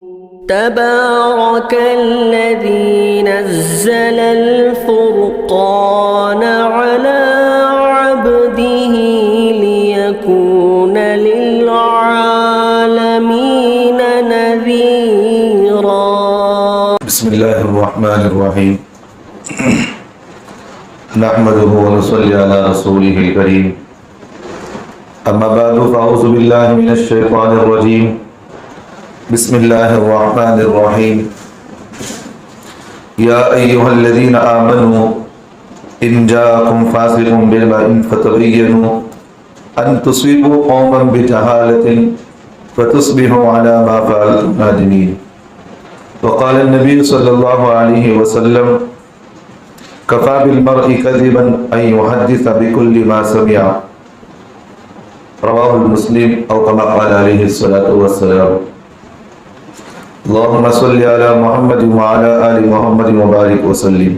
تبارك الذي نزل الفرقان على عبده ليكون للعالمين نذيرا. بسم الله الرحمن الرحيم. نحمده ونصلي على رسوله الكريم. أما بعد فأعوذ بالله من الشيطان الرجيم. بسم الله الرحمن الرحيم. يا أيها الذين آمنوا إن جاءكم فاسق بنبأ فتبينوا أن تصيبوا قوما بجهالة فتصبحوا على ما فعلتم نادمين. وقال النبي صلى الله عليه وسلم كفى بالمرء كذبا أن يحدث بكل ما سمع. رواه المسلم أو كما قال عليه الصلاة والسلام. اللهم صل على محمد وعلى آل محمد وبارك وسلم.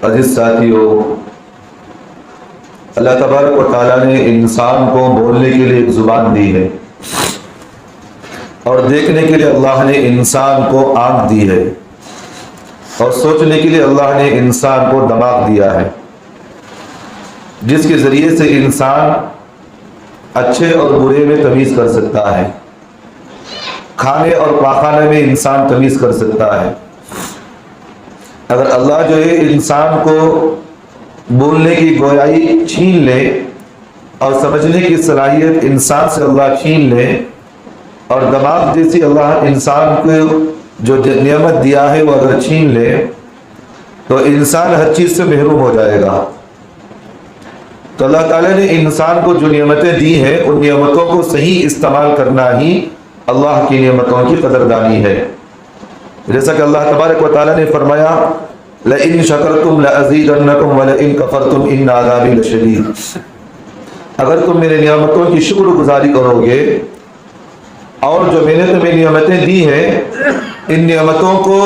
عزیز ساتھیو، اللہ تبارک و تعالیٰ نے انسان کو بولنے کے لیے ایک زبان دی ہے اور دیکھنے کے لیے اللہ نے انسان کو آنکھ دی ہے اور سوچنے کے لیے اللہ نے انسان کو دماغ دیا ہے، جس کے ذریعے سے انسان اچھے اور برے میں تمیز کر سکتا ہے، کھانے اور پاخانے میں انسان تمیز کر سکتا ہے۔ اگر اللہ جو ہے انسان کو بولنے کی گویائی چھین لے اور سمجھنے کی صلاحیت انسان سے اللہ چھین لے اور دماغ جیسی اللہ انسان کو جو نعمت دیا ہے وہ اگر چھین لے تو انسان ہر چیز سے محروم ہو جائے گا۔ تو اللہ تعالیٰ نے انسان کو جو نعمتیں دی ہیں ان نعمتوں کو صحیح استعمال کرنا ہی اللہ کی نعمتوں کی قدردانی ہے۔ جیسا کہ اللہ تبارک و تعالیٰ نے فرمایا لَإِن شَكَرْتُمْ لَأَزِيدَنَّكُمْ وَلَئِن كَفَرْتُمْ إِنَّ عَذَابِي لَشَدِيدٌ۔ اگر تم میرے نعمتوں کی شکر گزاری کرو گے اور جو میں نے تمہیں نعمتیں دی ہیں ان نعمتوں کو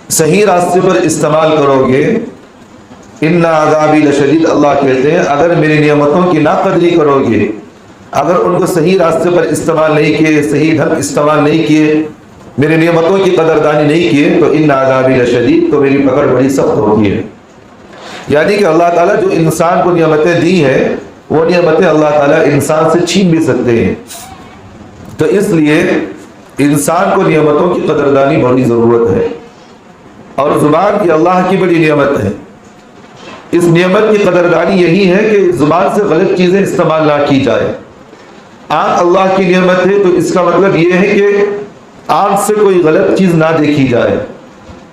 صحیح راستے پر استعمال کرو گے، إِنَّ عَذَابِي لَشَدِيدٌ، اللہ کہتے ہیں اگر میری نعمتوں کی ناقدری کرو گے، اگر ان کو صحیح راستے پر استعمال نہیں کیے، صحیح ڈھنگ استعمال نہیں کیے، میری نعمتوں کی قدردانی نہیں کیے تو ان عذابی لشدید، تو میری پکڑ بڑی سخت ہوتی ہے۔ یعنی کہ اللہ تعالیٰ جو انسان کو نعمتیں دی ہیں وہ نعمتیں اللہ تعالیٰ انسان سے چھین بھی سکتے ہیں۔ تو اس لیے انسان کو نعمتوں کی قدردانی بڑی ضرورت ہے، اور زبان کی اللہ کی بڑی نعمت ہے۔ اس نعمت کی قدردانی یہی ہے کہ زبان سے غلط چیزیں استعمال نہ کی جائے۔ آنکھ اللہ کی نعمت ہے تو اس کا مطلب یہ ہے کہ آنکھ سے کوئی غلط چیز نہ دیکھی جائے۔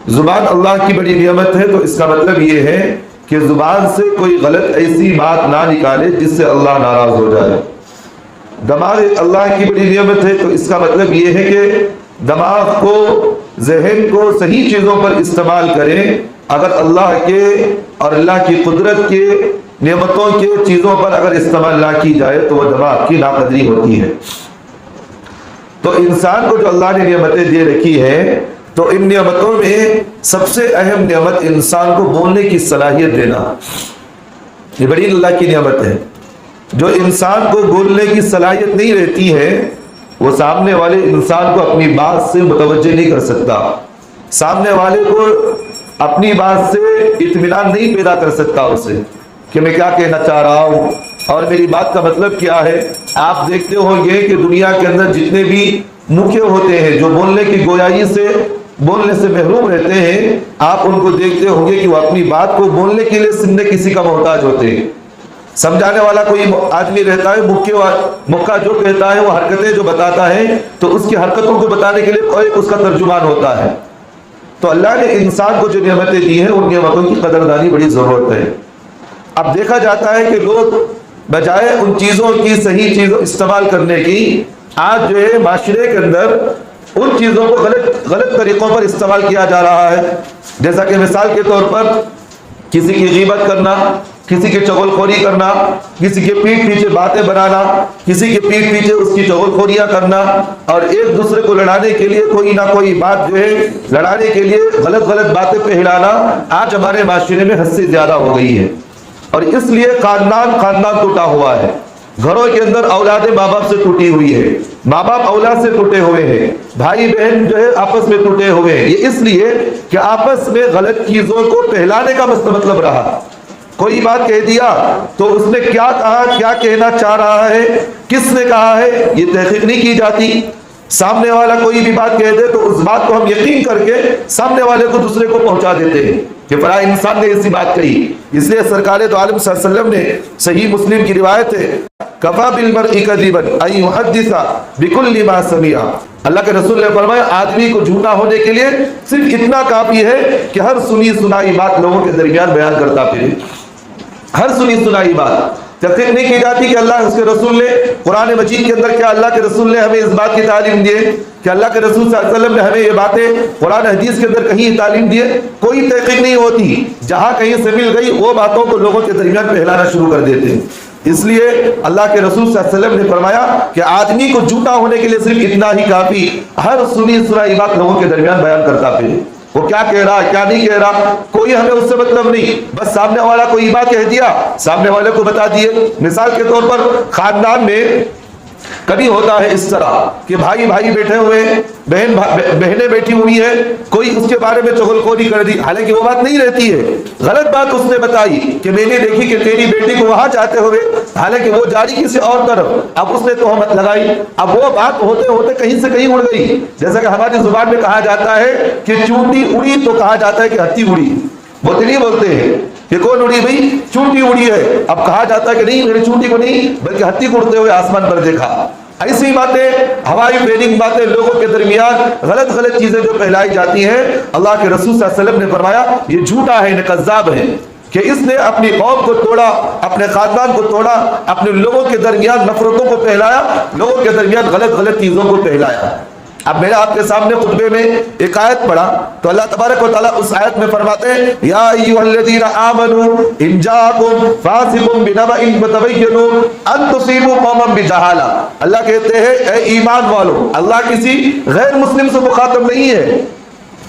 زبان اللہ کی بڑی نعمت ہے تو اس کا مطلب یہ ہے کہ زبان سے کوئی غلط ایسی بات نہ نکالے جس سے اللہ ناراض ہو جائے۔ دماغ اللہ کی بڑی نعمت ہے تو اس کا مطلب یہ ہے کہ دماغ کو، ذہن کو صحیح چیزوں پر استعمال کریں۔ اگر اللہ کے اور اللہ کی قدرت کے نعمتوں کے چیزوں پر اگر استعمال نہ کی جائے تو وہ دماغ کی ناقدری ہوتی ہے۔ تو انسان کو جو اللہ نے نعمتیں دے رکھی ہیں تو ان نعمتوں میں سب سے اہم نعمت انسان کو بولنے کی صلاحیت دینا، یہ بڑی اللہ کی نعمت ہے۔ جو انسان کو بولنے کی صلاحیت نہیں رہتی ہے وہ سامنے والے انسان کو اپنی بات سے متوجہ نہیں کر سکتا، سامنے والے کو اپنی بات سے اطمینان نہیں پیدا کر سکتا اسے کہ میں کیا کہنا چاہ رہا ہوں اور میری بات کا مطلب کیا ہے۔ آپ دیکھتے ہوں گے کہ دنیا کے اندر جتنے بھی مکھیہ ہوتے ہیں جو بولنے کی گویائی سے، بولنے سے محروم رہتے ہیں، آپ ان کو دیکھتے ہوں گے کہ وہ اپنی بات کو بولنے کے لیے سننے کسی کا محتاج ہوتے ہیں۔ سمجھانے والا کوئی آدمی رہتا ہے، مکھا جو کہتا ہے وہ حرکتیں جو بتاتا ہے تو اس کی حرکتوں کو بتانے کے لیے کوئی اس کا ترجمان ہوتا ہے۔ تو اللہ نے انسان کو جو نعمتیں دی ہیں ان نعمتوں کی قدردانی بڑی ضرورت ہے۔ اب دیکھا جاتا ہے کہ لوگ بجائے ان چیزوں کی صحیح چیزوں استعمال کرنے کی، آج جو ہے معاشرے کے اندر ان چیزوں کو غلط طریقوں پر استعمال کیا جا رہا ہے۔ جیسا کہ مثال کے طور پر کسی کی غیبت کرنا، کسی کی چغل خوری کرنا، کسی کے پیٹھ پیچھے باتیں بنانا، کسی کے پیٹھ پیچھے اس کی چغل خوریاں کرنا، اور ایک دوسرے کو لڑانے کے لیے کوئی نہ کوئی بات جو ہے لڑانے کے لیے غلط باتیں پھیلانا آج ہمارے معاشرے میں حد سے زیادہ ہو گئی ہے۔ اور اس لیے خاندان ٹوٹا ہوا ہے، گھروں کے اندر اولادیں ماں باپ سے ٹوٹی ہوئی ہے، ماں باپ اولاد سے ٹوٹے ہوئے ہیں، بھائی بہن جو ہے آپس میں ٹوٹے ہوئے ہیں، یہ اس لیے کہ آپس میں غلط چیزوں کو پھیلانے کا مطلب رہا۔ کوئی بات کہہ دیا تو اس نے کیا کہا، کیا کہنا چاہ رہا ہے، کس نے کہا ہے، یہ تحقیق نہیں کی جاتی۔ سامنے والا کوئی بھی بات کہہ دے تو اس بات کو ہم یقین کر کے سامنے والے کو دوسرے کو پہنچا دیتے ہیں کہ فلاں انسان نے ایسی بات کہی۔ اس لیے سرکار دو عالم صلی اللہ علیہ وسلم نے صحیح مسلم کی روایت ہے، کفا بالمرء کذبا ان یحدث بکل ما سمع، اللہ کے رسول نے فرمایا آدمی کو جھوٹا ہونے کے لیے صرف اتنا کافی ہے کہ ہر سنی سنائی بات لوگوں کے درمیان بیان کرتا پھرے۔ ہر سنی سنائی بات تحقیق نہیں کی جاتی کہ اللہ اس کے رسول نے قرآن مجید کے اندر کیا اللہ کے رسول نے ہمیں اس بات کی تعلیم دی ہے کہ اللہ کے رسول صلی اللہ علیہ وسلم نے ہمیں یہ باتیں قرآن حدیث کے اندر کہیں تعلیم دی ہے، کوئی تحقیق نہیں ہوتی۔ جہاں کہیں سے مل گئی وہ باتوں کو لوگوں کے درمیان پھیلانا شروع کر دیتے ہیں۔ اس لیے اللہ کے رسول صلی اللہ علیہ وسلم نے فرمایا کہ آدمی کو جھوٹا ہونے کے لیے صرف اتنا ہی کافی، ہر سنی سنائی بات لوگوں کے درمیان بیان کرتا پھرے۔ وہ کیا کہہ رہا کیا نہیں کہہ رہا کوئی ہمیں اس سے مطلب نہیں، بس سامنے والا کوئی بات کہہ دیا سامنے والے کو بتا دیے۔ مثال کے طور پر خاندان میں کبھی ہوتا ہے اس طرح کہ بھائی بھائی بیٹھے ہوئے، بہنیں بیٹھی ہوئی ہیں، کوئی اس کے بارے میں چغلخوری کر دی، حالانکہ وہ بات نہیں رہتی ہے، غلط بات اس نے بتائی کہ میں نے دیکھی کہ تیری بیٹی کو وہاں جاتے ہوئے، حالانکہ وہ جاری کسی اور طرف، اب اس نے تہمت لگائی، اب وہ بات ہوتے ہوتے کہیں سے کہیں اڑ گئی۔ جیسا کہ ہماری زبان میں کہا جاتا ہے کہ چونٹی اڑی تو کہا جاتا ہے کہ ہتھی اڑی، بولتے نہیں بولتے ہیں کہ کون اڑی بھائی، چونٹی اڑی ہے، اب کہا جاتا ہے کہ نہیں میری چونٹی کو نہیں بلکہ ہتھی کو اڑتے ہوئے آسمان پر دیکھا۔ ایسی باتیں، ہوائی فیلنگ باتیں لوگوں کے درمیان غلط غلط چیزیں جو پھیلائی جاتی ہیں، اللہ کے رسول صلی اللہ علیہ وسلم نے فرمایا یہ جھوٹا ہے، کذاب ہے، کہ اس نے اپنی قوم کو توڑا، اپنے خاندان کو توڑا، اپنے لوگوں کے درمیان نفرتوں کو پھیلایا، لوگوں کے درمیان غلط غلط چیزوں کو پھیلایا۔ اب میں نے آپ کے سامنے خطبے میں ایک آیت پڑھا تو اللہ تبارک و تعالیٰ اس آیت میں فرماتے ہیں یا ایھا الذین آمنوا ان جاءکم فاسق بنبأ فتبینوا ان تصیبوا قوما بجہالہ۔ اللہ کہتے ہیں اے ایمان والو، اللہ کسی غیر مسلم سے مخاطب نہیں ہے،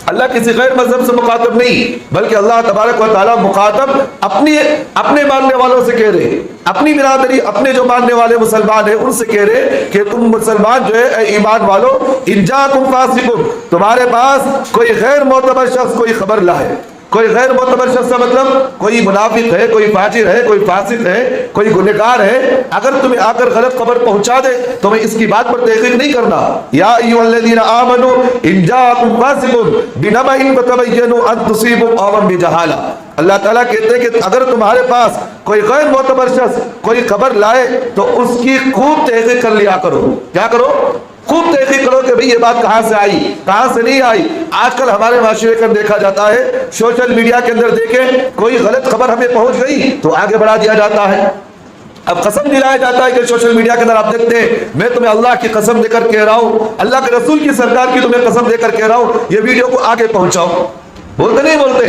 اللہ کسی غیر مذہب سے مخاطب نہیں، بلکہ اللہ تبارک و تعالیٰ مخاطب اپنے ماننے والوں سے کہہ رہے، اپنی برادری، اپنے جو ماننے والے مسلمان ہیں ان سے کہہ رہے کہ تم مسلمان جو ہے اے ایمان والو، ان جاءکم فاسق، تمہارے پاس کوئی غیر معتبر شخص کوئی خبر لائے۔ کوئی غیر معتبر شخص کا مطلب کوئی منافق ہے، کوئی فاجر ہے، کوئی فاسق ہے، کوئی گنہگار ہے، اگر تمہیں آ کر غلط خبر پہنچا دے تو میں اس کی بات پر تحقیق نہیں کرنا۔ یا ایھا الذین آمنوا ان جاءکم فاسق بنبأ فتبینوا ان تصیبوا قوما بجہالہ۔ اللہ تعالیٰ کہتے ہیں کہ اگر تمہارے پاس کوئی غیر معتبر شخص کوئی خبر لائے تو اس کی خوب تحقیق کر لیا کرو۔ کیا کرو؟ خوب تحقیق کرو کہ بھئی یہ بات کہاں سے آئی، کہاں سے نہیں آئی۔ آج کل ہمارے معاشرے کا دیکھا جاتا ہے، سوشل میڈیا کے اندر دیکھیں کوئی غلط خبر ہمیں پہنچ گئی تو آگے بڑھا دیا جاتا ہے، اب قسم دلایا جاتا ہے کہ سوشل میڈیا کے اندر آپ دیکھتے ہیں، میں تمہیں اللہ کی قسم دے کر کہہ رہا ہوں، اللہ کے رسول کی سرکار کی تمہیں قسم دے کر کہہ رہا ہوں، یہ ویڈیو کو آگے پہنچاؤ۔ بولتے نہیں بولتے؟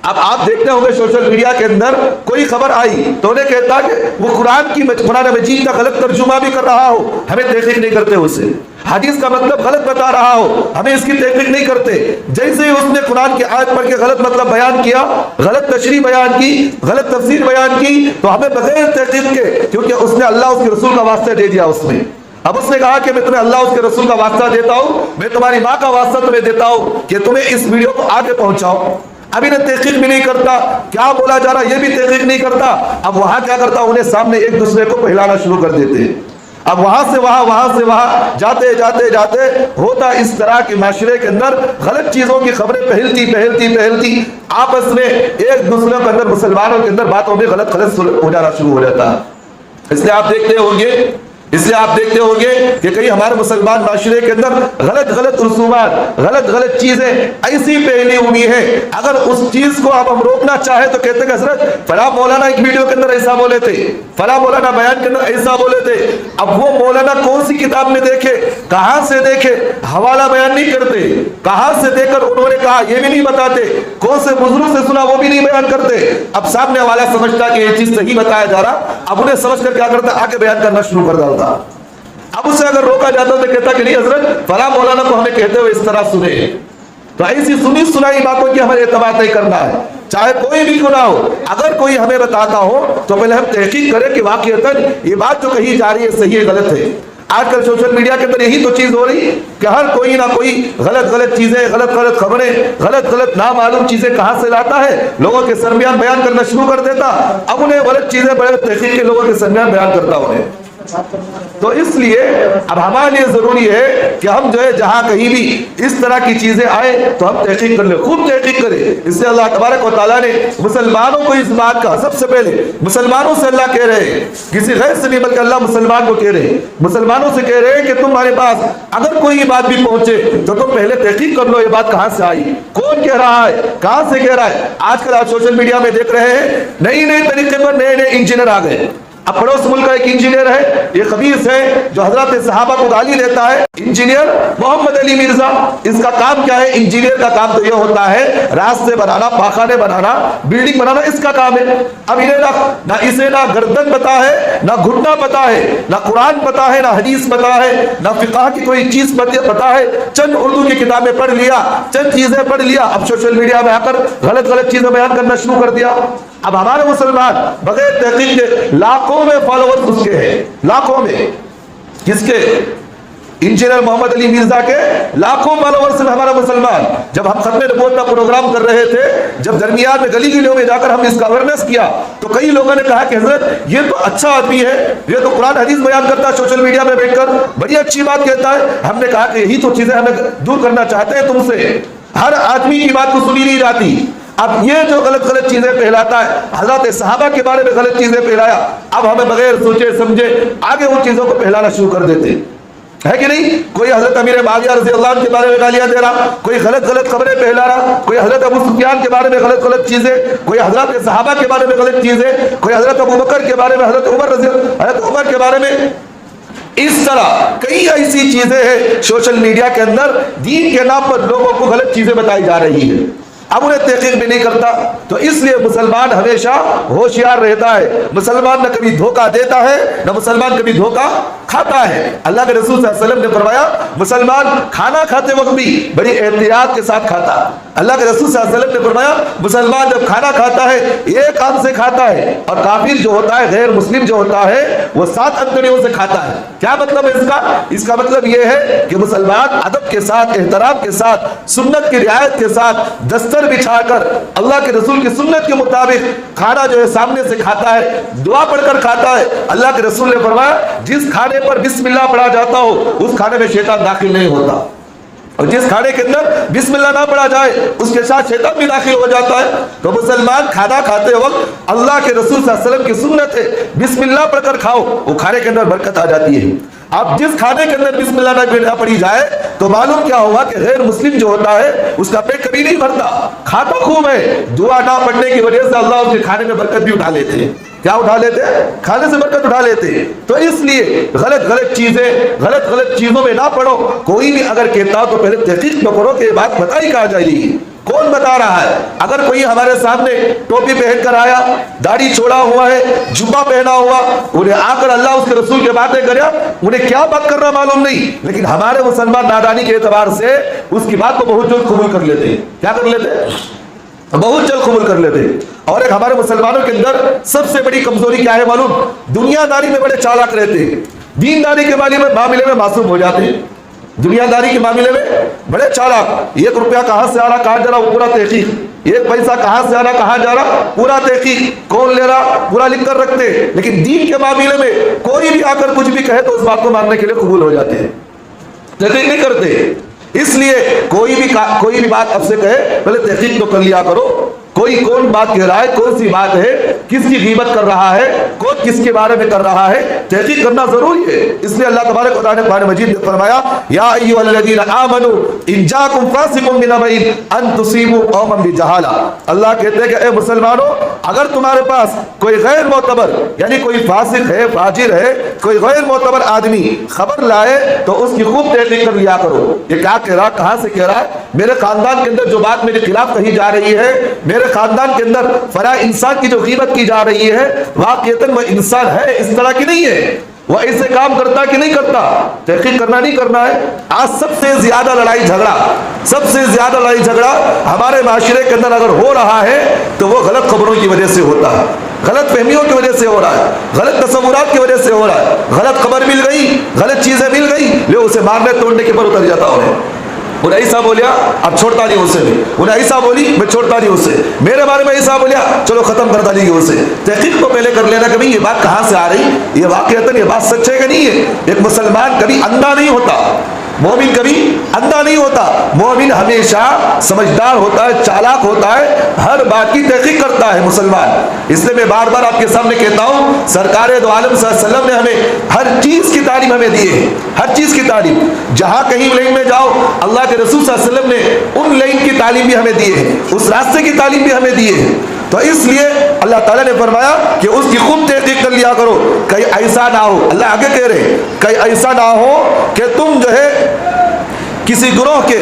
اب آپ دیکھتے ہوں گے سوشل میڈیا کے اندر کوئی خبر آئی تو انہیں کہتا کہ وہ قرآن مجید کا غلط ترجمہ بھی کر رہا ہو، ہمیں تحقیق نہیں کرتے اسے، حدیث کا مطلب غلط بتا رہا ہو، ہمیں اس کی تحقیق نہیں کرتے۔ جیسے ہی اس نے قرآن کی آیت پڑھ کے غلط مطلب بیان کیا، غلط تشریح بیان کی، غلط تفسیر بیان کی، تو ہمیں بغیر تحقیق کے، کیونکہ اس نے اللہ اس کے رسول کا واسطہ دے دیا اس میں، اب اس نے کہا کہ میں تمہیں اللہ اس کے رسول کا واسطہ دیتا ہوں، میں تمہاری ماں کا واسطہ تمہیں دیتا ہوں کہ تمہیں اس ویڈیو کو آگے پہنچاؤ۔ اب انہیں تحقیق بھی نہیں کرتا، کیا بولا جا رہا یہ بھی تحقیق نہیں کرتا، اب وہاں کیا کرتا، انہیں سامنے ایک دوسرے کو پھیلانا شروع کر دیتے ہیں۔ اب وہاں سے وہاں جاتے جاتے ہوتا اس طرح کہ معاشرے کے اندر غلط چیزوں کی خبریں پھیلتی آپس میں ایک دوسرے کے اندر، مسلمانوں کے اندر باتوں میں غلط ہو جانا شروع ہو جاتا ہے۔ اس لیے آپ دیکھتے ہوں گے کہ کئی ہمارے مسلمان معاشرے کے اندر غلط رسومات، غلط چیزیں ایسی پھیلی ہوئی ہیں، اگر اس چیز کو اب ہم روکنا چاہیں تو کہتے ہیں کہ حضرت فلاں مولانا ایک ویڈیو کے اندر ایسا بولے تھے، فلاں مولانا بیان کے اندر ایسا بولے تھے۔ اب وہ مولانا کون سی کتاب میں دیکھے، کہاں سے دیکھے، حوالہ بیان نہیں کرتے، کہاں سے دیکھ کر انہوں نے کہا یہ بھی نہیں بتاتے، کون سے بزرگ سے سنا وہ بھی نہیں بیان کرتے۔ اب سامنے والا سمجھتا کہ یہ چیز صحیح بتایا جا رہا، اب انہیں سمجھ کر کیا کرتا، آگے بیان کرنا شروع کر ڈالتا۔ اب اسے اگر روکا جاتا تو کہتا کہ نہیں حضرت فلاں مولانا کو ہمیں کہتے ہوئے اس طرح سنے۔ تو ایسی سنی سنائی باتوں کی ہمیں اعتبار نہیں کرنا ہے، چاہے کوئی بھی گناہ ہو، اگر کوئی ہمیں بتاتا ہو تو پہلے ہم تحقیق کریں کہ واقعتاً یہ بات جو کہی جا رہی ہے صحیح ہے غلط ہے۔ آج کل سوشل میڈیا کے اندر یہی تو چیز ہو رہی کہ ہر کوئی نہ کوئی غلط چیزیں، غلط خبریں، غلط نامعلوم چیزیں کہاں سے لاتا ہے، لوگوں کے درمیان بیان کرنا شروع کر دیتا، اب انہیں غلط چیزیں بڑے تحقیق کے لوگوں کے درمیان بیان کرتا انہیں۔ تو اس لیے اب ہمارے لیے ضروری ہے کہ ہم جو ہے جہاں کہیں بھی اس طرح کی چیزیں آئے تو ہم تحقیق کر لیں، خوب تحقیق کریں۔ اس سے اللہ تبارک و تعالیٰ نے مسلمانوں کو اس بات کا، سب سے پہلے مسلمانوں سے اللہ کہہ رہے ہیں، کسی غیر سے نہیں بلکہ اللہ مسلمان کو کہہ رہے ہیں، مسلمانوں سے کہہ رہے ہیں کہ تمہارے پاس اگر کوئی یہ بات بھی پہنچے تو تم پہلے تحقیق کر لو، یہ بات کہاں سے آئی، کون کہہ رہا ہے، کہاں سے کہہ رہا ہے۔ آج کل آپ سوشل میڈیا میں دیکھ رہے ہیں نئے طریقے پر نئے انجینئر آ گئے۔ اب پڑوس ملک کا ایک انجینئر ہے، یہ خبیث ہے جو حضرات صحابہ کو گالی دیتا ہے، انجینئر محمد علی مرزا۔ اس کا کام کیا ہے؟ انجینئر کا کام تو یہ ہوتا ہے راستے بنانا، پاخانے بنانا، بلڈنگ بنانا، اس کا کام ہے۔ اب انہیں نہ اسے نہ گردن پتا ہے، نہ گھٹنا پتا ہے، نہ قرآن پتا ہے، نہ حدیث پتا ہے، نہ فقہ کی کوئی چیز پتا ہے، چند اردو کی کتابیں پڑھ لیا، چند چیزیں پڑھ لیا، اب سوشل میڈیا میں آ کر غلط چیزیں بیان کرنا شروع کر دیا۔ اب ہمارے مسلمان بغیر تحقیق کے لاکھوں میں فالوورز اس کے ہیں، لاکھوں میں، کس کے؟ انجینئر محمد علی مرزا کے لاکھوں فالوورز ہیں ہمارا مسلمان۔ جب ہم ختم نبوت کا پروگرام کر رہے تھے، جب درمیان میں گلی گلیوں میں جا کر ہم اس کا اویئرنیس کیا تو کئی لوگوں نے کہا کہ حضرت یہ تو اچھا آدمی ہے، یہ تو قرآن حدیث بیان کرتا ہے سوشل میڈیا میں بیٹھ کر، بڑی اچھی بات کہتا ہے۔ ہم نے کہا کہ یہی تو چیزیں ہمیں دور کرنا چاہتے ہیں تم سے، ہر آدمی کی بات کو سنی نہیں جاتی۔ اب یہ جو غلط چیزیں پھیلاتا ہے، حضرات صحابہ کے بارے میں غلط چیزیں پھیلایا، اب ہمیں بغیر سوچے سمجھے آگے ان چیزوں کو پھیلانا شروع کر دیتے ہے کہ نہیں؟ کوئی حضرت امیر معاویہ رضی اللہ عنہ کے بارے میں گالیاں دے رہا، کوئی غلط خبریں پھیلا رہا، کوئی حضرت ابو سفیان کے بارے میں غلط چیزیں، کوئی حضرات صحابہ کے بارے میں غلط چیزیں، کوئی حضرت ابو بکر کے بارے میں، حضرت عمر کے بارے میں۔ اس طرح کئی ایسی چیزیں ہیں سوشل میڈیا کے اندر، دین کے نام پر لوگوں کو غلط چیزیں بتائی جا رہی ہیں، اب انہیں تحقیق بھی نہیں کرتا۔ تو اس لیے مسلمان ہمیشہ ہوشیار رہتا ہے، مسلمان نہ کبھی دھوکہ دیتا ہے، نہ مسلمان کبھی دھوکہ کھاتا ہے۔ اللہ کے رسول صلی اللہ علیہ وسلم نے فرمایا مسلمان کھانا کھاتے وقت بھی بڑی احتیاط کے ساتھ کھاتا۔ اللہ کے رسول صلی اللہ علیہ وسلم نے فرمایا مسلمان جب کھانا کھاتا ہے ایک کام سے کھاتا ہے، اور کافر جو ہوتا ہے، غیر مسلم جو ہوتا ہے، وہ 7 انگلیوں سے کھاتا ہے۔ کیا مطلب ہے اس کا؟ اس کا مطلب یہ ہے کہ مسلمان ادب کے ساتھ، احترام کے ساتھ، سنت کی رعایت کے ساتھ دستر بچھا کر اللہ کے رسول کی سنت کے مطابق کھانا جو ہے سامنے سے کھاتا ہے، دعا پڑھ کر کھاتا ہے۔ اللہ کے رسول نے فرمایا جس کھانے پر بسم اللہ پڑھا جاتا ہو اس کھانے میں شیطان داخل نہیں ہوتا، اور جس کھانے کے اندر بسم اللہ نہ پڑھا جائے اس کے ساتھ شیطان بھی داخل ہو جاتا ہے۔ تو مسلمان کھانا کھاتے وقت اللہ کے رسول صلی اللہ علیہ وسلم کی سنت ہے بسم اللہ پڑھ کر کھاؤ، وہ کھانے کے اندر برکت آ جاتی ہے۔ اب جس کھانے کے اندر بسم اللہ نہ پڑھی جائے تو معلوم کیا ہوگا کہ غیر مسلم جو ہوتا ہے اس کا پیٹ کبھی نہیں بھرتا، کھاتا خوب ہے، دعا نہ پڑھنے کی وجہ سے اللہ اس کے کھانے میں برکت بھی اٹھا لیتے ہیں۔ کیا اٹھا لیتے ہیں؟ کھانے سے برکت اٹھا لیتے ہیں۔ تو اس لیے غلط چیزوں میں نہ پڑھو۔ کوئی بھی اگر کہتا ہو تو پہلے تحقیق تو کرو کہ یہ بات بتائی کہاں جا رہی ہے، کون بتا رہا ہے۔ اگر کوئی ہمارے سامنے ٹوپی پہن کر آیا، داڑھی چھوڑا ہوا ہے، جبہ پہنا ہوا، انہیں آ کر اللہ اس کے رسول کی باتیں کریا، انہیں کیا بات کر رہا معلوم نہیں، لیکن ہمارے مسلمان نادانی کے اعتبار سے اس کی بات کو بہت جلد قبول کر لیتے ہیں۔ کیا کر لیتے ہیں؟ بہت جلد قبول کر لیتے ہیں۔ اور ایک ہمارے مسلمانوں کے اندر سب سے بڑی کمزوری کیا ہے معلوم؟ دنیا داری میں بڑے چالاک رہتے ہیں، دین داری کے معاملے میں معصوم ہو جاتے ہیں۔ دنیا داری کے معاملے میں بڑے چالاک، 1 روپیہ کہاں سے آ رہا کہاں جا رہا وہ پورا تحقیق، 1 پیسہ کہاں سے آ رہا کہاں جا رہا پورا تحقیق، کون لے رہا پورا لکھ کر رکھتے ہیں۔ لیکن دین کے معاملے میں کوئی بھی آ کر کچھ بھی کہے تو اس بات کو ماننے کے لیے قبول ہو جاتے ہیں، تحقیق نہیں کرتے۔ اس لیے کوئی بھی بات اب سے کہے پہلے تحقیق تو کر لیا کرو، کوئی کون بات کہہ رہا ہے، کون سی بات ہے، کس کی غیبت کر رہا ہے، کون کس کے بارے میں کر رہا ہے، تحقیق کرنا ضروری ہے۔ اس لیے اللہ تبارک و تعالیٰ نے قرآن مجید میں فرمایا یا ایھا الذین آمنوا ان جاءکم فاسق بنبأ ان تصیبوا قوما بجہالہ۔ اللہ کہتے ہیں کہ اے مسلمانوں اگر تمہارے پاس کوئی غیر معتبر یعنی کوئی فاسق ہے، فاجر ہے، کوئی غیر معتبر آدمی خبر لائے تو اس کی خوب تحقیق کر لیا کرو۔ یہ کیا کہہ رہا، کہاں سے کہہ رہا ہے، میرے خاندان کے اندر جو بات میرے خلاف کہی جا رہی ہے، میرے خاندان کے اندر فلاں انسان کی جو غیبت کی جا رہی ہے واقعتاً وہ انسان ہے اس طرح کی نہیں ہے، وہ ایسے کام کرتا کہ نہیں کرتا، تحقیق کرنا نہیں کرنا ہے۔ آج سب سے زیادہ لڑائی جھگڑا ہمارے معاشرے کے اندر اگر ہو رہا ہے تو وہ غلط خبروں کی وجہ سے ہوتا ہے۔ غلط فہمیوں کی وجہ سے ہو رہا ہے، غلط تصورات کی وجہ سے ہو رہا ہے، غلط خبر مل گئی، غلط چیزیں مل گئی، لے اسے مارنے توڑنے کے پر اتر جاتا انہیں ایسا بولیا اب چھوڑتا نہیں اسے بھی، انہیں ایسا بولی میں چھوڑتا نہیں اسے، میرے بارے میں ایسا بولیا چلو ختم کر ڈالیں گے اسے۔ تحقیق تو پہلے کر لینا کہ یہ بات کہاں سے آ رہی، یہ واقعتاً یہ بات سچ ہے کہ نہیں ہے۔ ایک مسلمان کبھی اندھا نہیں ہوتا، مومن کبھی اندھا نہیں ہوتا، مومن ہمیشہ سمجھدار ہوتا ہے، چالاک ہوتا ہے، ہر بات کی تحقیق کرتا ہے مسلمان۔ اس لیے میں بار بار آپ کے سامنے کہتا ہوں سرکار دو عالم صلی اللہ علیہ وسلم نے ہمیں ہر چیز کی تعلیم ہمیں دی ہے، ہر چیز کی تعلیم۔ جہاں کہیں لائن میں جاؤ اللہ کے رسول صلی اللہ علیہ وسلم نے ان لائن کی تعلیم بھی ہمیں دی ہے، اس راستے کی تعلیم بھی ہمیں دی ہے۔ تو اس لیے اللہ تعالیٰ نے فرمایا کہ اس کی خود تحقیق کر لیا کرو، کہیں ایسا نہ ہو، اللہ آگے کہہ رہے ہیں کہیں ایسا نہ ہو کہ تم جو ہے کسی گروہ کے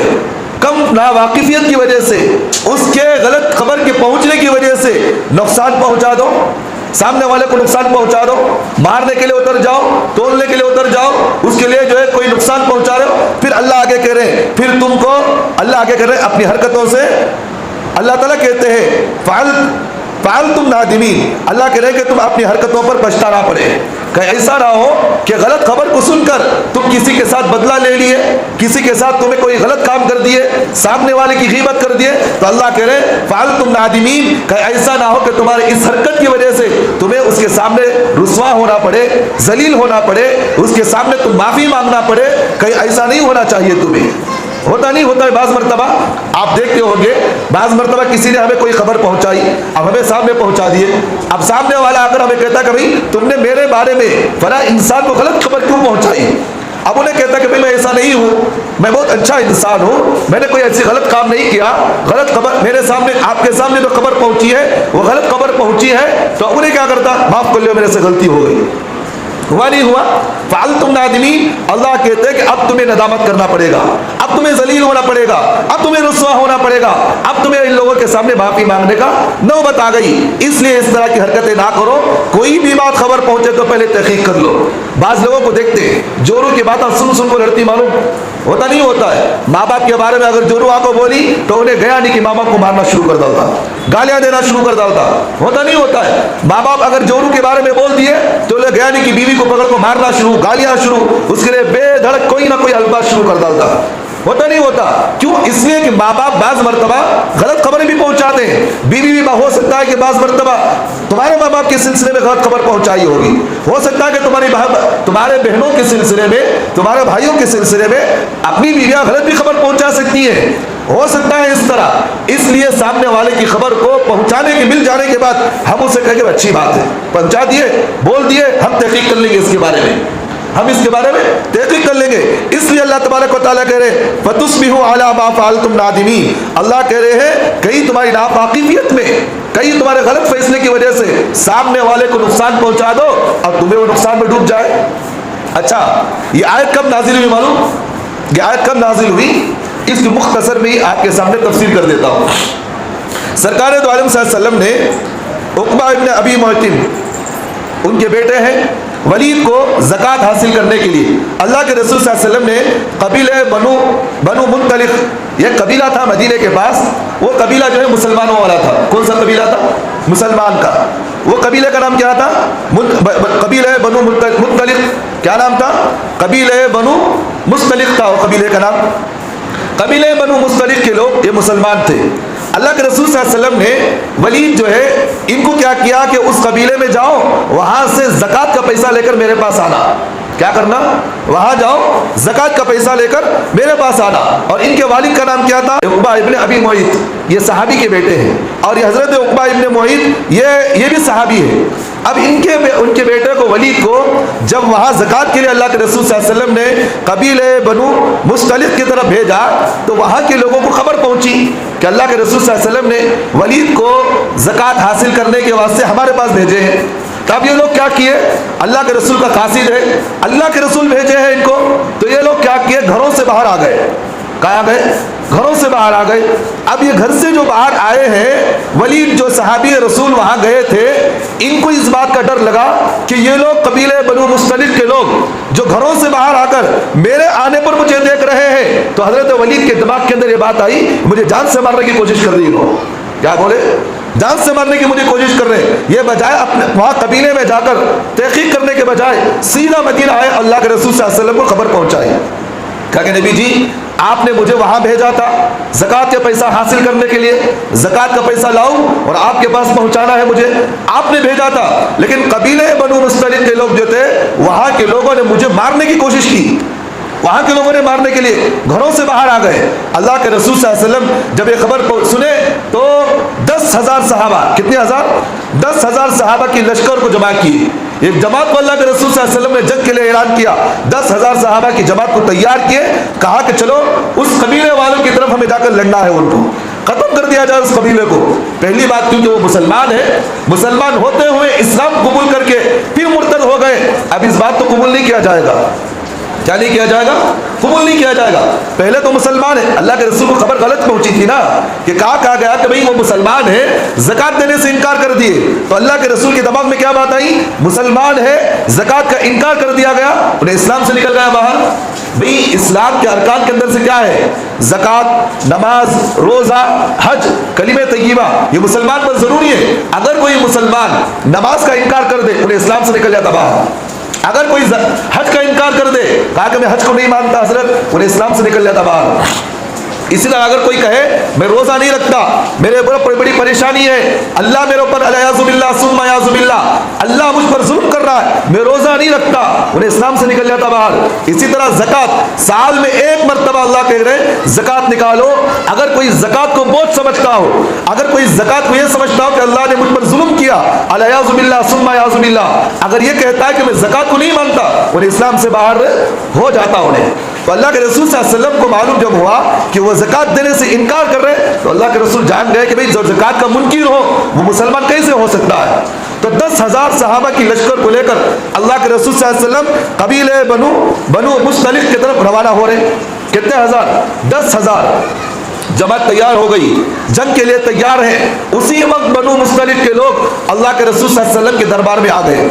کم ناواقفیت کی وجہ سے، اس کے غلط خبر کے پہنچنے کی وجہ سے نقصان پہنچا دو، سامنے والے کو نقصان پہنچا دو، مارنے کے لیے اتر جاؤ، توڑنے کے لیے اتر جاؤ، اس کے لیے جو ہے کوئی نقصان پہنچا رہے ہو۔ پھر اللہ آگے کہہ رہے ہیں، پھر تم کو اللہ آگے کہہ رہے ہیں اپنی حرکتوں سے، اللہ تعالیٰ کہتے ہیں فعل تم نادمین، اللہ کہہ رہے ہیں کہ تم اپنی حرکتوں پر پچھتانا پڑے۔ کہ ایسا نہ ہو کہ غلط خبر کو سن کر تم کسی کے ساتھ بدلہ لے لیے، کسی کے ساتھ تمہیں کوئی غلط کام کر دیے، سامنے والے کی غیبت کر دیے، تو اللہ کہہ رہے ہیں فعل تم نادمین، کہ ایسا نہ ہو کہ تمہارے اس حرکت کی وجہ سے تمہیں اس کے سامنے رسوا ہونا پڑے، ذلیل ہونا پڑے، اس کے سامنے تم معافی مانگنا پڑے۔ کہ ایسا نہیں ہونا چاہیے تمہیں، ہوتا نہیں ہوتا ہے۔ بعض مرتبہ آپ دیکھتے ہوں گے، بعض مرتبہ کسی نے ہمیں کوئی خبر پہنچائی، اب ہمیں سامنے پہنچا دیے، اب سامنے والا آ کر ہمیں کہتا کہ بھائی تم نے میرے بارے میں فلاں انسان کو غلط خبر کیوں پہنچائی؟ اب انہیں کہتا کہ بھائی میں ایسا نہیں ہوں، میں بہت اچھا انسان ہوں، میں نے کوئی ایسی غلط کام نہیں کیا، غلط خبر میرے سامنے آپ کے سامنے جو خبر پہنچی ہے وہ غلط خبر پہنچی ہے، تو انہیں کیا کرتا معاف کر لو میرے سے غلطی ہو گئی، ہوا نہیں ہوا۔ فعل تم نادمین، اللہ کہتے ہیں کہ اب تمہیں ندامت کرنا پڑے گا، اب تمہیں ذلیل ہونا پڑے گا، اب تمہیں رسوا ہونا پڑے گا، اب تمہیں ان لوگوں کے سامنے معافی مانگنے کا نوبت آ گئی۔ اس لیے اس طرح کی حرکتیں نہ کرو، کوئی بھی بات خبر پہنچے تو پہلے تحقیق کر لو۔ بعض لوگوں کو دیکھتے ہیں جورو کی باتیں سن کو لڑتی معلوم ہوتا نہیں ہوتا ہے، ماں باپ کے بارے میں اگر جورو آ کو بولی تو انہیں گیا نہیں کہ ماں باپ کو مارنا شروع کر ڈالتا، گالیاں دینا شروع کر ڈالتا، ہوتا نہیں ہوتا ہے۔ ماں باپ اگر جورو کے بارے میں بول دیے تو انہیں گیا نہیں کہ بیوی کو پکڑ کو مارنا شروع، گالیاں شروع، اس کے لیے بے دھڑک کوئی نہ کوئی الفاظ شروع کر ڈالتا، ہوتا نہیں ہوتا۔ کیوں؟ اس لیے کہ ماں باپ بعض مرتبہ غلط خبریں بھی پہنچاتے ہیں، بیوی بھی ہو سکتا ہے کہ بعض مرتبہ تمہارے ماں باپ کے سلسلے میں غلط خبر پہنچائی ہوگی، ہو سکتا ہے کہ تمہارے بہنوں کے سلسلے میں، تمہارے بھائیوں کے سلسلے میں اپنی بیویاں غلط بھی خبر پہنچا سکتی ہیں، ہو سکتا ہے اس طرح۔ اس لیے سامنے والے کی خبر کو پہنچانے کے مل جانے کے بعد ہم اسے کہیں کہ اچھی بات ہے، پہنچا دیے، بول دیے، ہم تحقیق کر لیں گے اس کے بارے میں، ہم اس کے بارے میں تحقیق کر لیں گے۔ اس لیے اللہ تبارک و تعالیٰ کہہ رہے فَتُصْبِحُوا عَلَىٰ مَا فَعَلْتُمْ نَادِمِينَ، اللہ کہہ رہے ہیں کہیں تمہاری ناواقفیت میں، کہیں تمہارے غلط فیصلے کی وجہ سے سامنے والے کو نقصان پہنچا دو اور تمہیں وہ نقصان میں ڈوب جائے۔ اچھا، یہ آیت کب نازل ہوئی معلوم؟ یہ آیت کب نازل ہوئی؟ اس کی مختصر میں آپ کے سامنے تفسیر کر دیتا ہوں۔ سرکار دو عالم صلی اللہ علیہ وسلم نے عقبہ ابن ابی معیط، ان کے بیٹے ہیں، ولید کو زکوٰۃ حاصل کرنے کے لیے اللہ کے رسول صلی اللہ علیہ وسلم نے قبیلہ بنو منطلق، یہ قبیلہ تھا مدینے کے پاس، وہ قبیلہ جو ہے مسلمانوں والا تھا۔ کون سا قبیلہ تھا؟ مسلمان کا۔ وہ قبیلے کا نام کیا تھا؟ قبیلہ بنو منطلق۔ کیا نام تھا؟ قبیلہ بنو مستلق تھا وہ قبیلے کا نام۔ قبیلہ بنو مستلق کے لوگ یہ مسلمان تھے۔ اللہ کے رسول صلی اللہ علیہ وسلم نے ولید جو ہے ان کو کیا کیا کہ اس قبیلے میں جاؤ، وہاں سے زکوٰۃ کا پیسہ لے کر میرے پاس آنا۔ کیا کرنا؟ وہاں جاؤ، زکوٰۃ کا پیسہ لے کر میرے پاس آنا۔ اور ان کے والد کا نام کیا تھا؟ عقبہ ابن ابی معیط، یہ صحابی کے بیٹے ہیں، اور یہ حضرت عقبہ ابن معیط یہ بھی صحابی ہے۔ اب ان کے بیٹے کو ولید کو جب وہاں زکوٰۃ کے لیے اللہ کے رسول صلی اللہ علیہ وسلم نے قبیلہ بنو مستلق کی طرف بھیجا تو وہاں کے لوگوں کو خبر پہنچی کہ اللہ کے رسول صلی اللہ علیہ وسلم نے ولید کو زکوٰۃ حاصل کرنے کے واسطے ہمارے پاس بھیجے ہیں۔ تب یہ لوگ کیا کیے؟ اللہ کے رسول کا قاصد ہے، اللہ کے رسول بھیجے ہیں ان کو، تو یہ لوگ کیا کیے؟ گھروں سے باہر آ گئے۔ کہاں گئے؟ گھروں سے باہر آ گئے۔ اب یہ گھر سے جو باہر آئے ہیں، ولید جو صحابی رسول وہاں گئے تھے، ان کو اس بات کا ڈر لگا کہ یہ لوگ قبیلہ بنو مستلق کے لوگ جو گھروں سے باہر آ کر میرے آنے پر مجھے دیکھ رہے ہیں، تو حضرت ولید کے دماغ کے اندر یہ بات آئی، مجھے جان سے مارنے کی کوشش کر رہی ہو۔ کیا بولے؟ جان سے مارنے کی مجھے کوشش کر رہے ہیں. یہ بجائے اپنے وہاں قبیلے میں جا کر تحقیق کرنے کے بجائے سیدھا مدینہ آئے, اللہ کے رسول صلی اللہ علیہ وسلم کو خبر پہنچائی. کہا کہ نبی جی آپ نے مجھے وہاں بھیجا تھا زکوٰۃ کا پیسہ حاصل کرنے کے لیے, زکوٰۃ کا پیسہ لاؤں اور آپ کے پاس پہنچانا ہے مجھے, آپ نے بھیجا تھا. لیکن قبیلے بنو مستلق کے لوگ جو تھے وہاں کے لوگوں نے مجھے مارنے کی کوشش کی, وہاں کے لوگوں نے مارنے کے لیے گھروں سے باہر آ گئے. اللہ کے رسول صلی اللہ علیہ وسلم جب یہ خبر سنے تو 10,000 صحابہ, کتنے ہزار, 10,000 صحابہ کی لشکر کو جمع کی. ایک جماعت کو اللہ کے رسول صلی اللہ علیہ وسلم نے جنگ کے لیے اعلان کیا, 10,000 صحابہ کی جماعت کو تیار کیے, کہا کہ چلو اس قبیلے والوں کی طرف ہمیں جا کر لڑنا ہے, ان کو ختم کر دیا جائے اس قبیلے کو. پہلی بات کیونکہ وہ مسلمان ہے, مسلمان ہوتے ہوئے اسلام قبول کر کے پھر مرتد ہو گئے, اب اس بات کو قبول نہیں کیا جائے گا. کیا نہیں کیا جائے گا؟ قبول نہیں کیا جائے گا. پہلے تو مسلمان ہے, اللہ کے رسول کو خبر غلط پہنچی تھی نا کہ کہا گیا کہ بھئی وہ مسلمان ہے, زکوٰۃ دینے سے انکار کر دیے. تو اللہ کے رسول کے دماغ میں کیا بات آئی, مسلمان ہے, زکوٰۃ کا انکار کر دیا گیا, انہیں اسلام سے نکل گیا باہر. بھئی اسلام کے ارکان کے اندر سے کیا ہے, زکوٰۃ, نماز, روزہ, حج, کلمہ طیبہ, یہ مسلمان پر ضروری ہے. اگر کوئی مسلمان نماز کا انکار کر دے انہیں اسلام سے نکل جاتا باہر. اگر کوئی حج کا انکار کر دے, کہا کہ میں حج کو نہیں مانتا حضرت, انہیں اسلام سے نکل جاتا باہر. اسی طرح اگر کوئی کہے میں روزہ نہیں رکھتا, میرے اوپر بڑی پریشانی ہے, اللہ میرے اوپر الیاذ باللہ ثم اعوذ باللہ, اللہ مجھ پر ظلم کر رہا ہے, میں روزہ نہیں رکھتا, انہیں اسلام سے نکل جاتا باہر. اسی طرح زکوٰۃ, سال میں ایک مرتبہ اللہ کہہ رہے زکوٰۃ نکالو. اگر کوئی زکوٰۃ کو بوجھ سمجھتا ہو, اگر کوئی زکوٰۃ کو یہ سمجھتا ہو کہ اللہ نے مجھ پر ظلم کیا, الیاذ باللہ ثم اعوذ باللہ, اگر یہ کہتا ہے کہ میں زکوٰۃ کو نہیں مانتا, انہیں اسلام سے باہر ہو جاتا انہیں. تو اللہ کے رسول صلی اللہ علیہ وسلم کو معلوم جب ہوا کہ وہ زکوٰۃ دینے سے انکار کر رہے, تو اللہ کے رسول جان گئے کہ بھئی جو زکوٰۃ کا منکر ہو وہ مسلمان کیسے ہو سکتا ہے. تو 10,000 صحابہ کی لشکر کو لے کر اللہ کے رسول صلی اللہ علیہ وسلم قبیلے بنو مستلق کی طرف روانہ ہو رہے. کتنے ہزار, 10,000. جماعت تیار ہو گئی, جنگ کے لیے تیار ہے. اسی وقت بنو مستلق کے لوگ اللہ کے رسول صلی اللہ علیہ وسلم کے دربار میں آ گئے.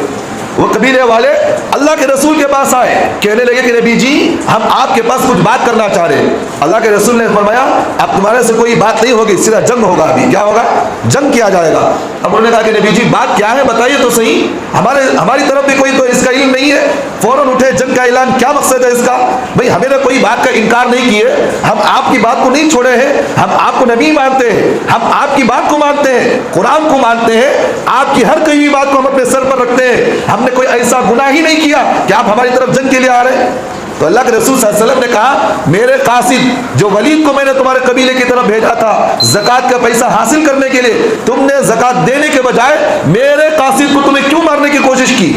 وہ قبیلے والے اللہ کے رسول کے پاس آئے, کہنے لگے کہ نبی جی ہم آپ کے پاس کچھ بات کرنا چاہ رہے ہیں. اللہ کے رسول نے فرمایا اب تمہارے سے کوئی بات نہیں ہوگی, سیدھا جنگ ہوگا. ابھی کیا ہوگا, جنگ کیا جائے گا. اب انہوں نے کہا کہ نبی جی بات کیا ہے بتائیے تو صحیح, ہماری طرف بھی کوئی تو اس کا علم نہیں ہے. فوراً اٹھے, جنگ کا اعلان, کیا مقصد ہے اس کا؟ بھئی ہمیں نے کوئی بات کا انکار نہیں کیے, ہم آپ کی بات کو نہیں چھوڑے ہیں, ہم آپ کو نبی مانتے ہیں, ہم آپ کی بات کو مانتے ہیں, قرآن کو مانتے ہیں, آپ کی ہر کئی بات کو ہم اپنے سر پر رکھتے ہیں. ہم نے کوئی ایسا گناہ ہی نہیں کیا کہ آپ ہماری طرف جنگ کے لیے آ رہے ہیں. تو اللہ کے رسول صلی اللہ علیہ وسلم نے کہا میرے قاصد جو ولید کو میں نے تمہارے قبیلے کی طرف بھیجا تھا زکوٰۃ کا پیسہ حاصل کرنے کے لیے, تم نے زکوٰۃ دینے کے بجائے میرے قاصد کو تمہیں کیوں مارنے کی کوشش کی,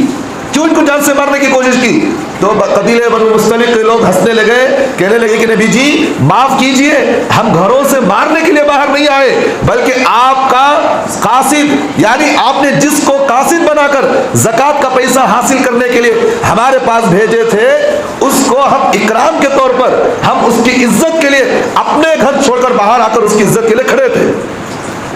کیوں ان کو جان سے مارنے کی کوشش کی؟ تو قبیلے بنو مستلق کے لوگ ہنسنے لگے, کہنے لگے کہ نبی جی معاف کیجئے, ہم گھروں سے مارنے کے لیے باہر نہیں آئے, بلکہ آپ کا قاصد یعنی آپ نے جس کو قاصد بنا کر زکوٰۃ کا پیسہ حاصل کرنے کے لیے ہمارے پاس بھیجے تھے, اس کو ہم اکرام کے طور پر, ہم اس کی عزت کے لیے اپنے گھر چھوڑ کر باہر آ کر اس کی عزت کے لیے کھڑے تھے.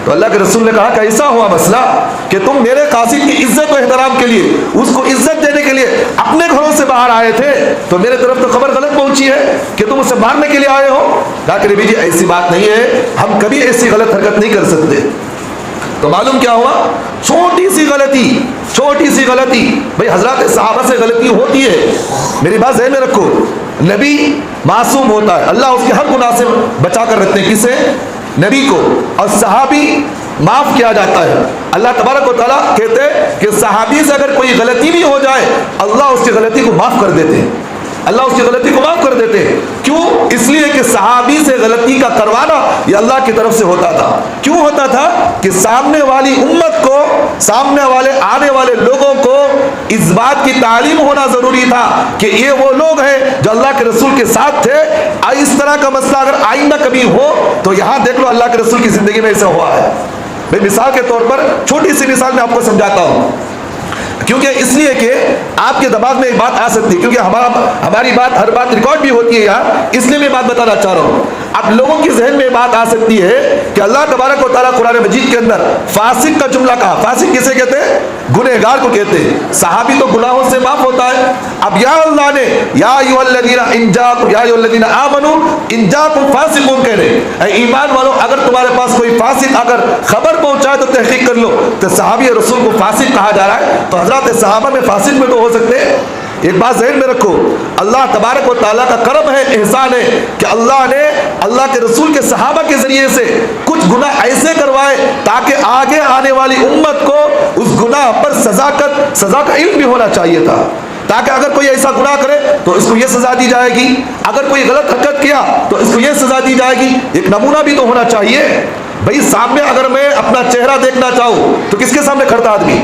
تو اللہ کے رسول نے کہا کہ ایسا ہوا مسئلہ کہ تم میرے قاصد کی عزت و احترام کے لیے, اس کو عزت دینے کے لیے اپنے گھروں سے باہر آئے تھے, تو میرے طرف تو خبر غلط پہنچی ہے کہ تم اسے مارنے کے لیے آئے ہو. کہا کہ نبی جی ایسی بات نہیں ہے, ہم کبھی ایسی غلط حرکت نہیں کر سکتے. تو معلوم کیا ہوا, چھوٹی سی غلطی, بھئی حضرات صحابہ سے غلطی ہوتی ہے, میری بات ذہن میں رکھو, نبی معصوم ہوتا ہے, اللہ اس کے ہر گناہ سے بچا کر رکھتے ہیں. کسے؟ نبی کو. اور صحابی معاف کیا جاتا ہے. اللہ تبارک و تعالیٰ کہتے ہیں کہ صحابی سے اگر کوئی غلطی بھی ہو جائے اللہ اس کی غلطی کو معاف کر دیتے ہیں, اللہ اس کی غلطی کو معاف کر دیتے ہیں. کیوں؟ اس لیے کہ صحابی سے غلطی کا کروانا یہ اللہ کی طرف سے ہوتا تھا. کیوں ہوتا تھا؟ کہ سامنے والی امت کو, سامنے والے آنے والے لوگوں کو اس بات کی تعلیم ہونا ضروری تھا کہ یہ وہ لوگ ہیں جو اللہ کے رسول کے ساتھ تھے. اس طرح کا مسئلہ اگر آئندہ کبھی ہو تو یہاں دیکھ لو اللہ کے رسول کی زندگی میں ایسا ہوا ہے. مثال کے طور پر چھوٹی سی مثال میں آپ کو سمجھاتا ہوں, کیونکہ اس لیے کہ آپ کے دماغ میں ایک بات آ سکتی ہے, کیونکہ ہماری بات ہر بات ریکارڈ بھی ہوتی ہے یہاں, اس لیے میں بات بتانا چاہ رہا ہوں. اب لوگوں کے ذہن میں بات آ سکتی ہے کہ کہ اللہ تبارک و تعالیٰ قرآن مجید کے اندر فاسق کا جملہ کہا. فاسق کسے کہتے ہیں؟ گنہگار کو کہتے ہیں. صحابی تو گناہوں سے معاف ہوتا ہے. اب یا اللہ نے یا ایھا الذین آمنوا ان جاءکم فاسقون کہہ رہے. اے ایمان والو اگر تمہارے پاس کوئی فاسق اگر خبر پہنچائے تو تحقیق کر لو. تو صحابی رسول کو فاسق کہا جا رہا ہے, تو حضرات صحابہ میں فاسق میں تو ہو سکتے ہیں. ایک بات ذہن میں رکھو, اللہ تبارک و تعالیٰ کا کرم ہے, احسان ہے کہ اللہ نے اللہ کے رسول کے صحابہ کے ذریعے سے کچھ گناہ ایسے کروائے تاکہ آگے آنے والی امت کو اس گناہ پر سزا کا علم بھی ہونا چاہیے تھا, تاکہ اگر کوئی ایسا گناہ کرے تو اس کو یہ سزا دی جائے گی, اگر کوئی غلط حرکت کیا تو اس کو یہ سزا دی جائے گی. ایک نمونہ بھی تو ہونا چاہیے بھائی. سامنے اگر میں اپنا چہرہ دیکھنا چاہوں تو کس کے سامنے کھڑتا آدمی؟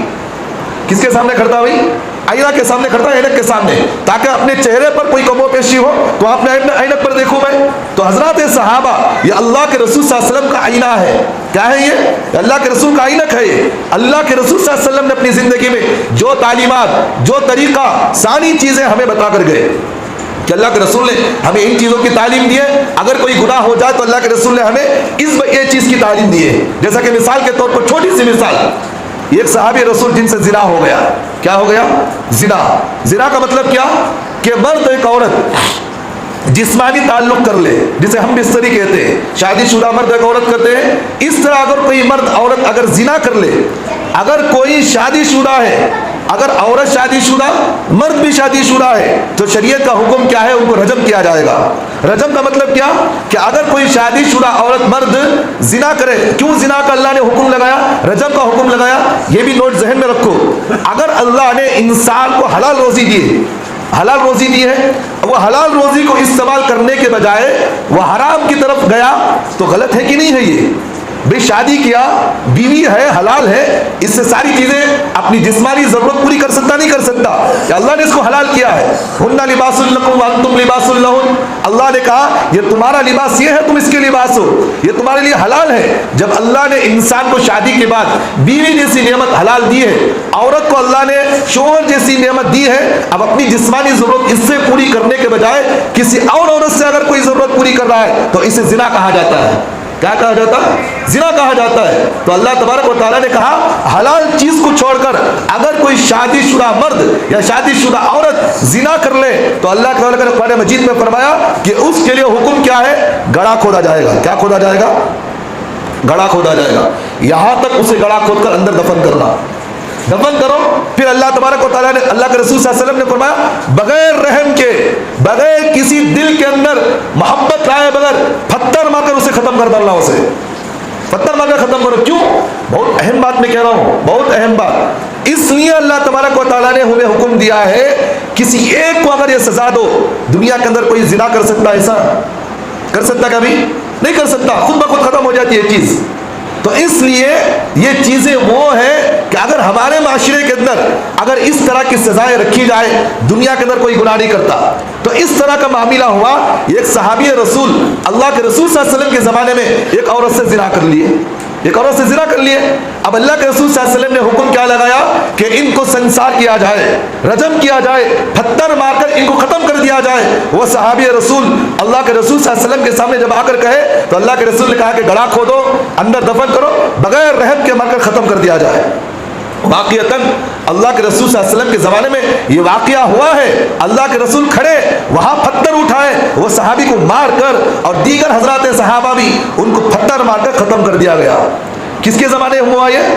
کس کے سامنے کھڑتا بھائی؟ آئینہ کے سامنے کھڑتا ہے, اینک کے سامنے, تاکہ اپنے چہرے پر کوئی کم و بیشی ہو تو آپ نے اینک پر دیکھوں میں. تو حضرات صحابہ یہ اللہ کے رسول صلی اللہ علیہ وسلم کا آئینہ ہے. کیا ہے یہ؟ اللہ کے رسول کا آئینہ ہے. یہ اللہ کے رسول صلی اللہ علیہ وسلم نے اپنی زندگی میں جو تعلیمات, جو طریقہ, ساری چیزیں ہمیں بتا کر گئے کہ اللہ کے رسول نے ہمیں ان چیزوں کی تعلیم دی ہے. اگر کوئی گناہ ہو جائے تو اللہ کے رسول نے ہمیں یہ چیز کی تعلیم دی ہے. جیسا کہ مثال کے طور پر چھوٹی سی مثال, ایک صحابی رسول جن سے زنا ہو گیا. کیا ہو گیا؟ زنا کا مطلب کیا کہ مرد ایک عورت جسمانی تعلق کر لے, جسے ہم بستری کہتے ہیں. شادی شدہ مرد ایک عورت کرتے ہیں. اس طرح اگر کوئی مرد عورت اگر زنا کر لے, اگر کوئی شادی شدہ ہے, اگر عورت شادی شدہ, مرد بھی شادی شدہ ہے, تو شریعت کا حکم کیا ہے؟ ان کو رجم کیا جائے گا. رجم کا مطلب کیا کہ اگر کوئی شادی شدہ عورت مرد زنا کرے, کیوں زنا کا اللہ نے حکم لگایا, رجم کا حکم لگایا؟ یہ بھی نوٹ ذہن میں رکھو. اگر اللہ نے انسان کو حلال روزی دی ہے, وہ حلال روزی کو استعمال کرنے کے بجائے وہ حرام کی طرف گیا تو غلط ہے کہ نہیں ہے؟ یہ بھئی شادی کیا, بیوی ہے, حلال ہے, اس سے ساری چیزیں اپنی جسمانی ضرورت پوری کر سکتا نہیں کر سکتا؟ کہ اللہ نے اس کو حلال کیا ہے. ہن لباس لکم وانتم لباس لہن. اللہ نے کہا یہ تمہارا لباس یہ ہے, تم اس کے لباس ہو, یہ تمہارے لیے حلال ہے. جب اللہ نے انسان کو شادی کے بعد بیوی جیسی نعمت حلال دی ہے, عورت کو اللہ نے شوہر جیسی نعمت دی ہے, اب اپنی جسمانی ضرورت اس سے پوری کرنے کے بجائے کسی اور عورت سے اگر کوئی ضرورت پوری کر رہا ہے تو اسے زنا کہا جاتا ہے. کیا کہا جاتا ہے؟ زنا کہا جاتا ہے. تو اللہ تبارک و تعالیٰ نے کہا حلال چیز کو چھوڑ کر اگر کوئی شادی شدہ مرد یا شادی شدہ عورت زنا کر لے تو اللہ تعالیٰ نے قرآن مجید میں فرمایا کہ اس کے لیے حکم کیا ہے؟ گڑھا کھودا جائے گا. کیا کھودا جائے گا؟ گڑھا کھودا جائے گا. یہاں تک اسے گڑھا کھود کر اندر دفن کرنا. دفن کرو. پھر اللہ تبارک و تعالیٰ نے, اللہ کے رسول صلی اللہ علیہ وسلم نے فرمایا بغیر رحم کے, بغیر کسی دل کے اندر محبت لائے بغیر پتھر مار کر اسے ختم کر ڈالنا. اسے پتھر مار کر ختم کرو. کیوں؟ بہت اہم بات میں کہہ رہا ہوں, بہت اہم بات. اس لیے اللہ تبارک و تعالیٰ نے ہمیں حکم دیا ہے کسی ایک کو اگر یہ سزا دو, دنیا کے اندر کوئی زنا کر سکتا, ایسا کر سکتا کبھی نہیں کر سکتا, خود بخود ختم ہو جاتی ہے چیز. تو اس لیے یہ چیزیں وہ ہیں کہ اگر ہمارے معاشرے کے اندر اگر اس طرح کی سزائیں رکھی جائے, دنیا کے اندر کوئی گناہ نہیں کرتا. تو اس طرح کا معاملہ ہوا. ایک صحابی رسول, اللہ کے رسول صلی اللہ علیہ وسلم کے زمانے میں ایک عورت سے زنا کر لیے, ایک عورت سے زنا کر لیے. اب اللہ کے رسول صلی اللہ علیہ وسلم نے حکم کیا لگایا کہ ان کو سنسار کیا جائے, رجم کیا جائے, پتھر مار کر ان کو ختم کر دیا جائے. وہ صحابی رسول اللہ کے رسول صلی اللہ علیہ وسلم کے سامنے جب آ کر کہے تو اللہ کے رسول نے کہا کہ گڑھا کھودو, اندر دفن کرو, بغیر رحم کے مار کر ختم کر دیا جائے. واقعتاً اللہ کے رسول صلی اللہ علیہ وسلم کے زمانے میں یہ واقعہ ہوا ہے. اللہ کے رسول کھڑے, وہاں پتھر اٹھائے, وہ صحابی کو مار کر, اور دیگر حضرات صحابہ بھی ان کو پتھر مار کر ختم کر دیا گیا. کس کے زمانے میں ہوا یہ؟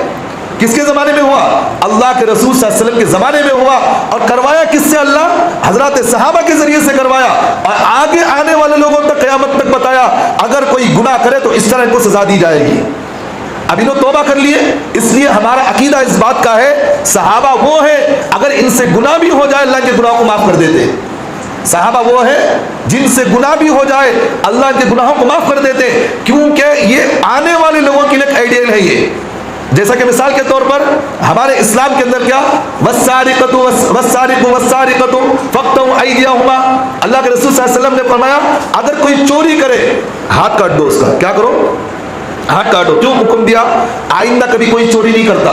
کس کے زمانے میں ہوا؟ اللہ کے رسول صلی اللہ علیہ وسلم کے زمانے میں ہوا. اور کروایا کس سے؟ اللہ حضرات صحابہ کے ذریعے سے کروایا, اور آگے آنے والے لوگوں تک قیامت تک بتایا اگر کوئی گناہ کرے تو اس طرح ان کو سزا دی جائے گی. اب انہوں توبہ کر لیے. اس لیے ہمارا عقیدہ اس بات کا ہے صحابہ وہ ہے اگر ان سے گناہ بھی ہو جائے اللہ کے گناہوں کو معاف کر دیتے. صحابہ وہ ہے جن سے گناہ بھی ہو جائے اللہ کے گناہوں کو معاف کر دیتے, کیونکہ یہ آنے والے لوگوں کے لیے ایک آئیڈیل ہے. یہ جیسا کہ مثال کے طور پر ہمارے اسلام کے اندر کیا والسارقۃ والسارق فاقطعوا ایدیہما, اللہ کے رسول صلی اللہ علیہ وسلم نے فرمایا اگر کوئی چوری کرے ہاتھ کاٹ دو اس کا. کیا کرو؟ ہاتھ کاٹو. کیوں حکم دیا؟ آئندہ کبھی کوئی چوری نہیں کرتا.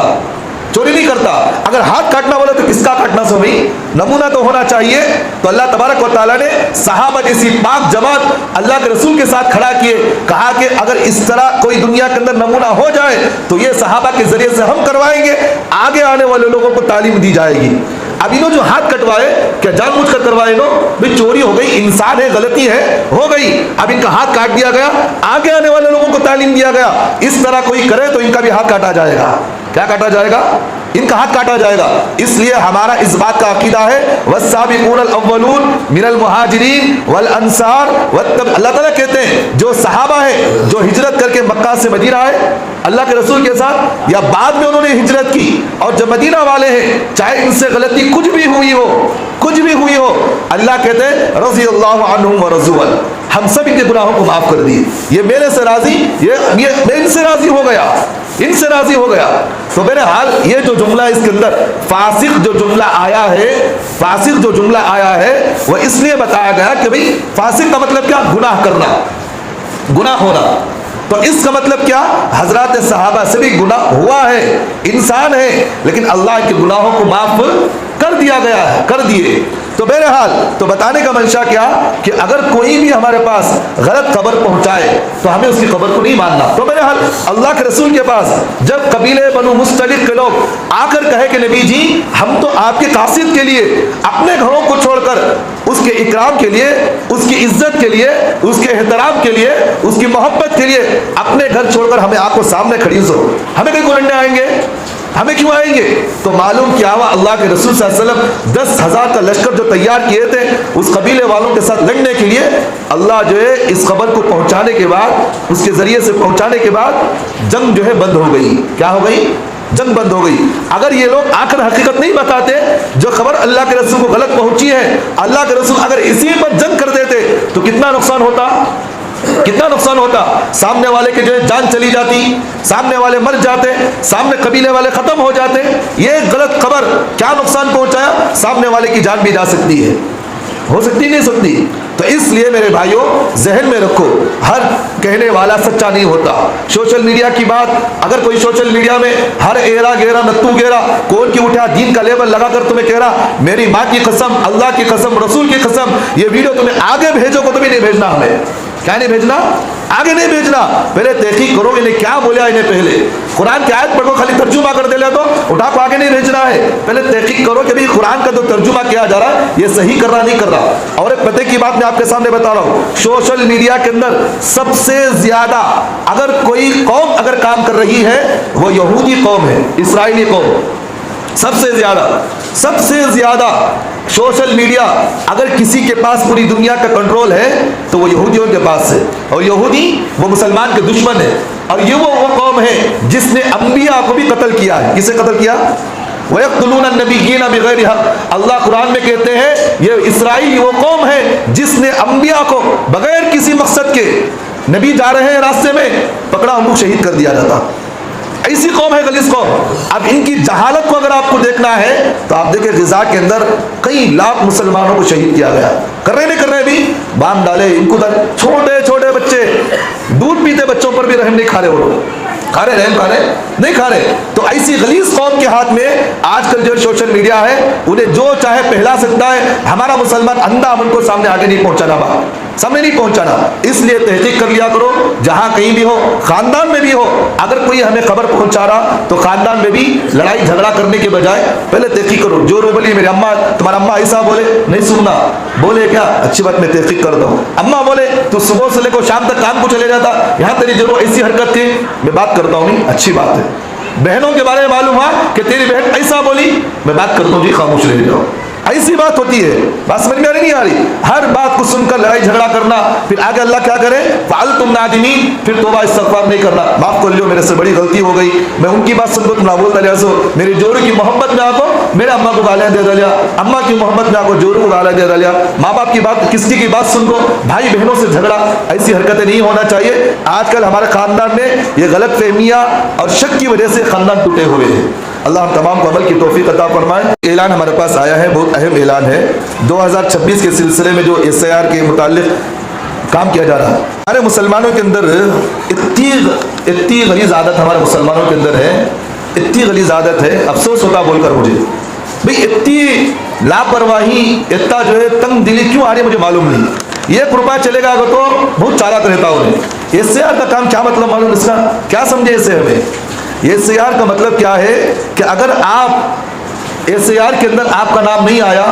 چوری نہیں کرتا. اگر ہاتھ کاٹنا بولے تو کس کا کاٹنا سو بھائی؟ نمونہ تو ہونا چاہیے. تو اللہ تبارک و تعالیٰ نے صحابہ جیسی پاک جماعت اللہ کے رسول کے ساتھ کھڑا کیے, کہا کہ اگر اس طرح کوئی دنیا کے اندر نمونہ ہو جائے تو یہ صحابہ کے ذریعے سے ہم کروائیں گے, آگے آنے والے لوگوں کو تعلیم دی جائے گی. اب انہوں جو ہاتھ کٹوائے کیا جان بوجھ کر کروائے؟ بھائی چوری ہو گئی, انسان ہے, غلطی ہے, ہو گئی. اب ان کا ہاتھ کاٹ دیا گیا, آگے آنے والے لوگوں کو تعلیم دیا گیا. اس طرح کوئی کرے تو ان کا بھی ہاتھ کاٹا جائے گا. کیا کاٹا جائے گا؟ ان کا ہاتھ کاٹا جائے گا. اس لیے ہمارا اس بات کا عقیدہ ہے والسابقون الاولون من المہاجرین والانصار. اللہ تعالیٰ کہتے ہیں جو صحابہ ہیں جو ہجرت کر کے مکہ سے مدینہ آئے اللہ کے رسول کے ساتھ, یا بعد میں انہوں نے ہجرت کی, اور جو مدینہ والے ہیں چاہے ان سے غلطی کچھ بھی ہوئی ہو, اللہ کہتے ہیں رضی اللہ عنہم ورضوا عنہ, ہم سب ان کے گناہوں کو معاف کر دیے. یہ میرے سے راضی, یہ میں ان سے راضی ہو گیا. تو بہرحال یہ جو جملہ اس کے اندر فاسق جو جملہ آیا ہے وہ اس لیے بتایا گیا کہ بھئی فاسق کا مطلب کیا؟ گناہ کرنا, گناہ ہونا. تو اس کا مطلب کیا؟ حضرات صحابہ سے بھی گناہ ہوا ہے, انسان ہے, لیکن اللہ کے گناہوں کو معاف کر دیا گیا ہے, کر دیے. تو بہرحال تو بتانے کا منشا کیا کہ اگر کوئی بھی ہمارے پاس غلط خبر پہنچائے تو ہمیں اس کی خبر کو نہیں ماننا. تو بہرحال اللہ کے رسول کے پاس جب قبیلے بنو مستلق کے لوگ آ کر کہے کہ نبی جی ہم تو آپ کے قاصد کے لیے اپنے گھروں کو چھوڑ کر اس کے اکرام کے لیے, اس کی عزت کے لیے, اس کے احترام کے لیے, اس کی محبت کے لیے اپنے گھر چھوڑ کر ہمیں آپ کو سامنے کھڑی ہو, ہمیں کہیں کو لڑنے آئیں گے؟ ہمیں کیوں آئیں گے؟ تو معلوم کیا ہوا, اللہ کے رسول صلی اللہ علیہ وسلم 10,000 کا لشکر جو تیار کیے تھے اس قبیلے والوں کے ساتھ لڑنے کے لیے, اللہ جو ہے اس خبر کو پہنچانے کے بعد, اس کے ذریعے سے پہنچانے کے بعد جنگ جو ہے بند ہو گئی. کیا ہو گئی؟ جنگ بند ہو گئی. اگر یہ لوگ آ کر حقیقت نہیں بتاتے, جو خبر اللہ کے رسول کو غلط پہنچی ہے, اللہ کے رسول اگر اسی پر جنگ کر دیتے تو کتنا نقصان ہوتا. سامنے والے کی جو ہے جان چلی جاتی, سامنے والے مر جاتے, سامنے قبیلے والے ختم ہو جاتے. یہ غلط خبر کیا نقصان پہنچایا؟ سامنے والے کی جان بھی جا سکتی ہے, ہو سکتی نہیں سکتی. تو اس لیے میرے بھائیوں ذہن میں رکھو, ہر کہنے والا سچا نہیں ہوتا. سوشل میڈیا کی بات, اگر کوئی سوشل میڈیا میں ہر ایرا گیرا نتو گیرا کون کی اٹھا دین کا لیبل لگا کر تمہیں کہہ رہا میری ماں کی قسم, اللہ کی قسم, رسول کی قسم, یہ ویڈیو تمہیں آگے بھیجو کو تمہیں نہیں بھیجنا. ہمیں کیا نہیں بھیجنا؟ آگے نہیں بھیجنا. پہلے تحقیق کرو انہیں کیا بولا, انہیں پہلے قرآن کی آیت پڑھو خالی ترجمہ کر دے لے تو اٹھا کو آگے نہیں بھیجنا ہے. پہلے تحقیق کرو کہ قرآن کا جو ترجمہ کیا جا رہا ہے یہ صحیح کر رہا نہیں کر رہا. اور ایک پتے کی بات میں آپ کے سامنے بتا رہا ہوں, سوشل میڈیا کے اندر سب سے زیادہ اگر کوئی قوم اگر کام کر رہی ہے وہ یہودی قوم ہے, اسرائیلی قوم. سب سے زیادہ سوشل میڈیا اگر کسی کے پاس پوری دنیا کا کنٹرول ہے تو وہ یہودیوں کے پاس ہے, اور یہودی وہ مسلمان کے دشمن ہے. اور یہ وہ قوم ہے جس نے انبیاء کو بھی قتل کیا ہے. کسے قتل کیا؟ وَيَقْتُلُونَ النَّبِيِّينَ بِغَيْرِ حَقٍّ. اللہ قرآن میں کہتے ہیں یہ اسرائیل وہ قوم ہے جس نے انبیاء کو بغیر کسی مقصد کے, نبی جا رہے ہیں راستے میں, پکڑا ان کو شہید کر دیا جاتا. ایسی قوم ہے غلیظ قوم. اب ان کی جہالت کو اگر آپ کو دیکھنا ہے تو آپ دیکھیں غزہ کے اندر کئی لاکھ مسلمانوں کو شہید کیا گیا. کر رہے بھی بام ڈالے ان کو, چھوٹے بچے دودھ پیتے بچوں پر بھی رحم نہیں کھا رہے, وہ لوگ کھا رہے, رحم کھا رہے نہیں کھا رہے. تو ایسی غلیظ قوم کے ہاتھ میں آج کل جو سوشل میڈیا ہے انہیں جو چاہے پہلا سکتا ہے. ہمارا مسلمان اندھا ان کو سامنے آگے نہیں پہنچانا, سامنے نہیں پہنچانا. اس لیے تحقیق کر لیا کرو, جہاں کہیں بھی ہو, خاندان میں بھی ہو, اگر کوئی ہمیں خبر پہنچا رہا تو خاندان میں بھی لڑائی جھگڑا کرنے کے بجائے پہلے تحقیق کرو. جو رو بولی میری اماں, تمہارا اماں ایسا بولے نہیں سننا, بولے کیا اچھی بات میں تحقیق کرتا ہوں. اماں بولے تو صبح سے لے کر شام تک کام کو چلے جاتا, یہاں تیری ضرور ایسی حرکت تھی, میں بات کرتا ہوں نہیں اچھی بات ہے. بہنوں کے بارے میں معلوم ہوا کہ تیری بہن ایسا بولی, میں بات کرتا ہوں جی خاموش رہ جاؤ. ایسی بات ہوتی ہے, بات سمجھ میں نہیں آ رہی. ہر بات کو سن کر لڑائی جھگڑا کرنا, پھر آگے اللہ کیا کرے فعلتم نادمین, پھر توبہ استغفار نہیں کرنا, معاف کر لیو میرے سے بڑی غلطی ہو گئی, میں ان کی بات سن کر نہ بولتا لیا سو, میری جوڑوں کی محبت میں آپ کو میرے اماں کو گالیاں دے دیا, اماں کی محبت میں آپ کو جوڑوں کو گالیاں دے دیا, ماں باپ کی بات کسی کی بات سن کو بھائی بہنوں سے جھگڑا, ایسی حرکتیں نہیں ہونا چاہیے. آج کل ہمارے خاندان میں یہ غلط فہمیاں اور شک کی وجہ سے خاندان ٹوٹے ہوئے ہیں. اللہ ہم تمام کو عمل کی توفیق عطا فرمائے. اعلان ہمارے پاس آیا ہے, بہت اہم اعلان ہے. 2026 کے سلسلے میں جو SIR کے متعلق کام کیا جا رہا ہے, ہمارے مسلمانوں کے اندر اتنی غلیظ عادت ہمارے مسلمانوں کے اندر ہے, اتنی غلیظ عادت ہے, افسوس ہوتا بول کر مجھے, بھئی اتنی لاپرواہی, اتنا جو ہے تنگ دلی کیوں آ رہی ہے مجھے معلوم نہیں. 1 روپیہ چلے گا تو بہت چالاک رہتا ہوں. ایس اے آر کا کام کیا مطلب معلوم, اس کا کیا سمجھے اس سے ہمیں؟ ایس اے آر کا مطلب کیا ہے کہ اگر آپ ایس اے آر کے اندر آپ کا نام نہیں آیا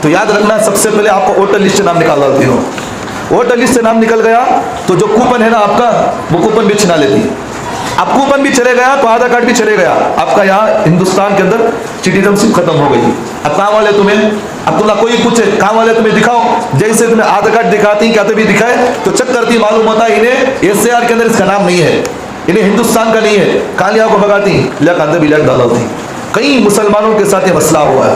تو یاد رکھنا سب سے پہلے آپ کو ووٹر لسٹ سے نام نکال ڈالتی ہو. ووٹر لسٹ سے نام نکل گیا تو جو کوپن ہے نا آپ کا, وہ کوپن بھی چھنا لیتی. اب کوپن بھی چلے گیا تو آدھار کارڈ بھی چلے گیا, آپ کا یہاں ہندوستان کے اندر سٹیزنشپ ختم ہو گئی. اب کہاں والے تمہیں, اب تمہیں کوئی پوچھے کہاں والے تمہیں دکھاؤ, جیسے تمہیں آدھار کارڈ دکھاتی کیا تو بھی دکھائے تو چیک کرتی, معلوم ہوتا ہے انہیں ایس اے آر کے اندر اس کا نام نہیں ہے, انہیں ہندوستان کا نہیں ہے. کالیاں کو بھگاتی لگ اندر بھی لگ ڈالا ہوتی. کئی مسلمانوں کے ساتھ یہ مسئلہ ہوا ہے.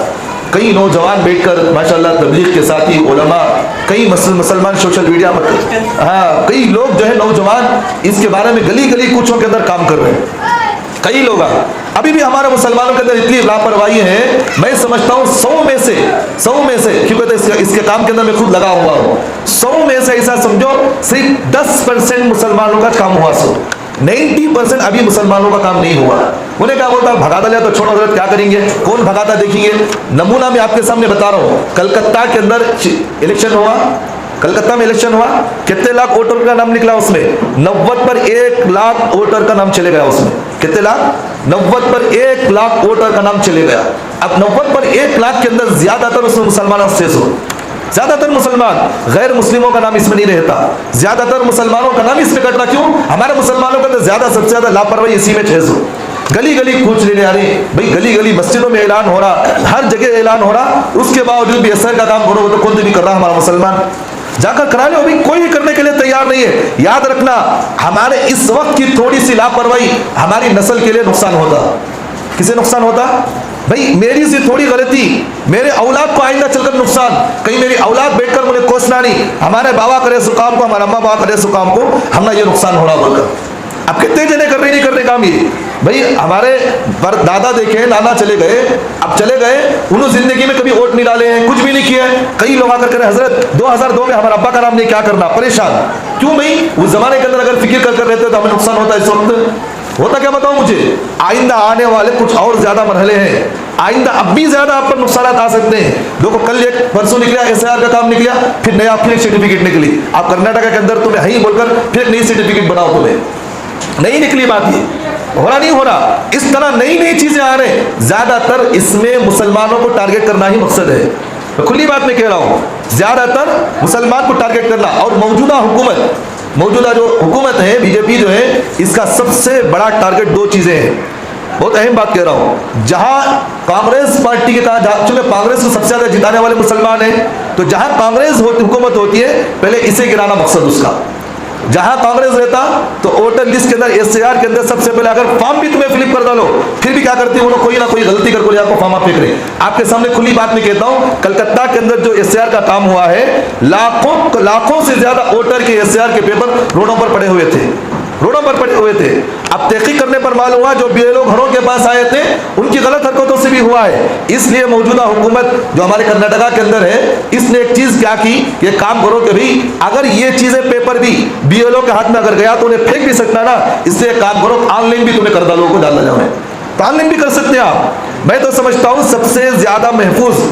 کئی نوجوان بیٹھ کر ماشاءاللہ تبلیغ کے ساتھی علماء, کئی مسلمان سوشل میڈیا پر, ہاں کئی لوگ جو ہے نوجوان اس کے بارے میں گلی گلی کوچوں کے اندر کام کر رہے ہیں. کئی لوگ ابھی بھی ہمارے مسلمانوں کے اندر اتنی لاپرواہی ہے, میں سمجھتا ہوں 100 میں سے کیونکہ اس کے کام کے اندر میں خود لگا ہوا ہوں, 100 میں سے ایسا سمجھو صرف 10% مسلمانوں کا کام ہوا. 90% ابھی مسلمانوں کا کام نہیں ہوا. انہیں کیا بولتا بھگاتا لیا تو چھوڑو حضرت کیا کریں گے, کون بھگاتا دیکھیں گے. نمونہ میں آپ کے سامنے بتا رہا ہوں, کلکتہ کے اندر الیکشن ہوا, کلکتہ میں الیکشن ہوا, کتنے لاکھ ووٹر کا نام نکلا اس میں, 90 پر 1 لاکھ ووٹر کا نام چلے گیا اس میں. کتنے لاکھ, 90 پر 1 لاکھ ووٹر کا نام چلے گیا. اب 90 پر 1 لاکھ کے اندر زیادہ تر اس میں مسلمان سے ہو, زیادہ تر مسلمان, غیر مسلموں کا نام اس میں نہیں رہتا. زیادہ تر مسلمانوں کا نام اس میں کٹنا کیوں, ہمارے مسلمانوں کا زیادہ سب سے زیادہ لاپرواہی اسی میں چھیز ہو. گلی گلی کوچ لینے آ رہی بھائی, گلی گلی مسجدوں میں اعلان ہو رہا, ہر جگہ اعلان ہو رہا, اس کے باوجود بھی اثر کا کام کرو تو کون بھی کر رہا ہمارا مسلمان, جا کر کرا لو. ابھی کوئی کرنے کے لیے تیار نہیں ہے. یاد رکھنا ہمارے اس وقت کی تھوڑی سی لاپرواہی ہماری نسل کے لیے نقصان ہوتا. کسے نقصان ہوتا بھائی, میری سی تھوڑی غلطی میرے اولاد کو آئندہ چل کر نقصان. کہیں میری اولاد بیٹھ کر مجھے کوسنا نہیں, ہمارے بابا کرے سو کام کو, ہمارا اماں بابا کرے سو کام کو, ہمیں یہ نقصان ہو رہا بول کر. اب کتنے جنے کر رہے نہیں کرنے کام یہ بھائی. ہمارے دادا دیکھیں, نانا چلے گئے, اب چلے گئے, انہوں زندگی میں کبھی ووٹ نہیں ڈالے ہیں, کچھ بھی نہیں کیا ہے. کئی لوگ آ کر کریں حضرت 2002 میں ہمارا ابا کا نام نہیں, کیا کرنا, پریشان کیوں بھائی. اس زمانے کے اندر اگر فکر کر رہتے تو ہمیں نقصان ہوتا. اس وقت ہوتا کیا بتاؤں مجھے, آئندہ آنے والے کچھ اور زیادہ مرحلے ہیں. آئندہ اب بھی زیادہ آپ پر نقصانات آ سکتے ہیں. دیکھو کل ایک پرسوں نکلا ایس اے آر کا کام نکلا, پھر نیا پھر ایک سرٹیفکیٹ نکلی. آپ کرناٹکا کے اندر تمہیں ہی بول کر پھر نئی سرٹیفکیٹ بناؤ, تمہیں نہیں نکلی بات. یہ ہو رہا نہیں ہو رہا, اس طرح نئی نئی چیزیں آ رہے ہیں. زیادہ تر اس میں مسلمانوں کو ٹارگیٹ کرنا ہی مقصد ہے. کھلی بات میں کہہ رہا ہوں, زیادہ تر مسلمان کو ٹارگیٹ کرنا. اور موجودہ جو حکومت ہے بی جے پی جو ہے, اس کا سب سے بڑا ٹارگیٹ 2 چیزیں ہیں. بہت اہم بات کہہ رہا ہوں. جہاں کانگریس پارٹی کے چونکہ کانگریس کو سب سے زیادہ جتانے والے مسلمان ہیں, تو جہاں کانگریس حکومت ہوتی ہے پہلے اسے گرانا مقصد اس کا. جہاں کانگریس رہتا تو ووٹر لسٹ کے اندر ایس اے آر کے اندر سب سے پہلے اگر فارم بھی تمہیں فلپ کر ڈالو, پھر بھی کیا کرتی ہیں کوئی نہ کوئی غلطی کر کے آپ کو فارم آپ پھینک رہے. آپ کے سامنے کھلی بات میں کہتا ہوں, کلکتہ کے اندر جو ایس اے آر کا کام ہوا ہے, لاکھوں سے زیادہ ووٹر کے ایس اے آر کے پیپر روڈوں پر پڑے ہوئے تھے. اب تحقیق کرنے پر معلوم ہوا جو بی ایل او گھروں کے پاس آئے تھے ان کی غلط حرکتوں سے بھی ہوا ہے. اس لیے موجودہ حکومت جو ہمارے کرناٹکا کے اندر ہے, اس نے ایک چیز کیا کی, یہ کام کرو کہ بھی اگر یہ چیزیں پیپر بھی بی ایل او کے ہاتھ میں اگر گیا تو انہیں پھینک بھی سکتا نا. اس لیے کام کرو آن لائن بھی تمہیں کر ڈالو کو ڈالنا جاؤ, تو آن لائن بھی کر سکتے ہیں آپ. میں تو سمجھتا ہوں سب سے زیادہ محفوظ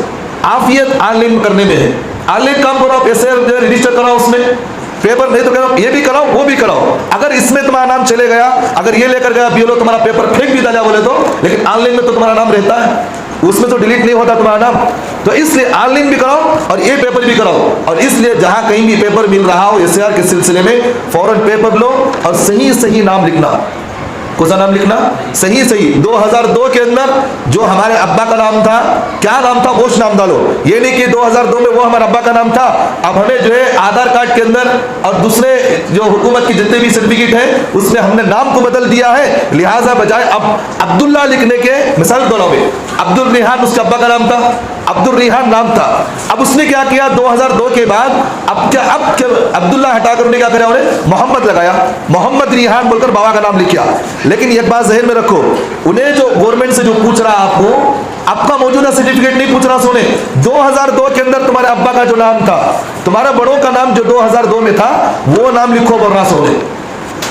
عافیت آن لائن کرنے میں ہے. آن لائن کام کرو, آپ ایسے رجسٹر کراؤ, اس میں پیپر نہیں تو کہہ رہا ہوں یہ بھی کراؤ وہ بھی کراؤ. اگر اس میں تمہارا نام چلے گیا, اگر یہ لے کر گیا بی ایل او تمہارا پیپر پھینک بھی ڈالا بولے تو, لیکن آن لائن میں تو تمہارا نام رہتا ہے, اس میں تو ڈیلیٹ نہیں ہوتا تمہارا نام. تو اس لیے آن لائن بھی کراؤ اور یہ پیپر بھی کراؤ. اور اس لیے جہاں کہیں بھی پیپر مل رہا ہو ایس اے آر کے سلسلے میں, فوراً پیپر لو اور صحیح نام لکھنا. کون سا نام لکھنا, صحیح 2002 کے اندر جو ہمارے ابا کا نام تھا, کیا نام تھا, وہ نام ڈالو. یہ نہیں کہ 2002 میں وہ ہمارے ابا کا نام تھا, اب ہمیں جو ہے آدھار کارڈ کے اندر اور دوسرے جو حکومت کی جتنے بھی سرٹیفکیٹ ہیں اس میں ہم نے نام کو بدل دیا ہے, لہٰذا بجائے اب عبداللہ لکھنے کے, مثال دونوں میں عبد الریحان اس کا ابا کا نام تھا, عبد الریحان نام تھا. اب اس نے کیا کیا 2002 کے بعد, اب عبداللہ ہٹا کر انہیں کیا کرا, انہیں محمد لگایا, محمد ریحان بول کر بابا کا نام لکھا. لیکن ایک بات ذہن میں رکھو, انہیں جو گورنمنٹ سے جو پوچھ رہا آپ کو, آپ کا موجودہ سرٹیفکیٹ نہیں پوچھ رہا. سونے 2002 کے اندر تمہارے ابا کا جو نام تھا, تمہارے بڑوں کا نام جو 2002 میں تھا وہ نام لکھو بول رہا. سونے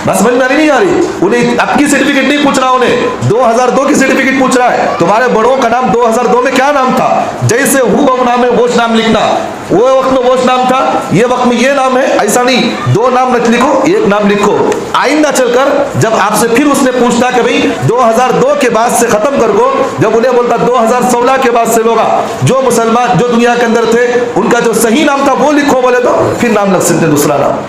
بس سمجھ میں نہیں آ رہی. انہیں اب کی سرٹیفکیٹ نہیں پوچھ رہا, انہیں 2002 کی سرٹیفکیٹ پوچھ رہا ہے. تمہارے بڑوں کا نام 2002 میں کیا نام تھا؟ جیسے ہو نام ہے وہ نام لکھنا, وہ وقت میں وہ نام تھا, یہ وقت میں یہ نام ہے, ایسا نہیں 2 نام مت لکھو, ایک نام لکھو. آئندہ چل کر جب آپ سے پھر اس نے پوچھتا کہ بھئی 2002 کے بعد سے ختم کر کو, جب انہیں بولتا 2016 کے بعد سے لوگا جو مسلمان جو دنیا کے اندر تھے ان کا جو صحیح نام تھا وہ لکھو بولے تو پھر نام لگ سکتے دوسرا نام.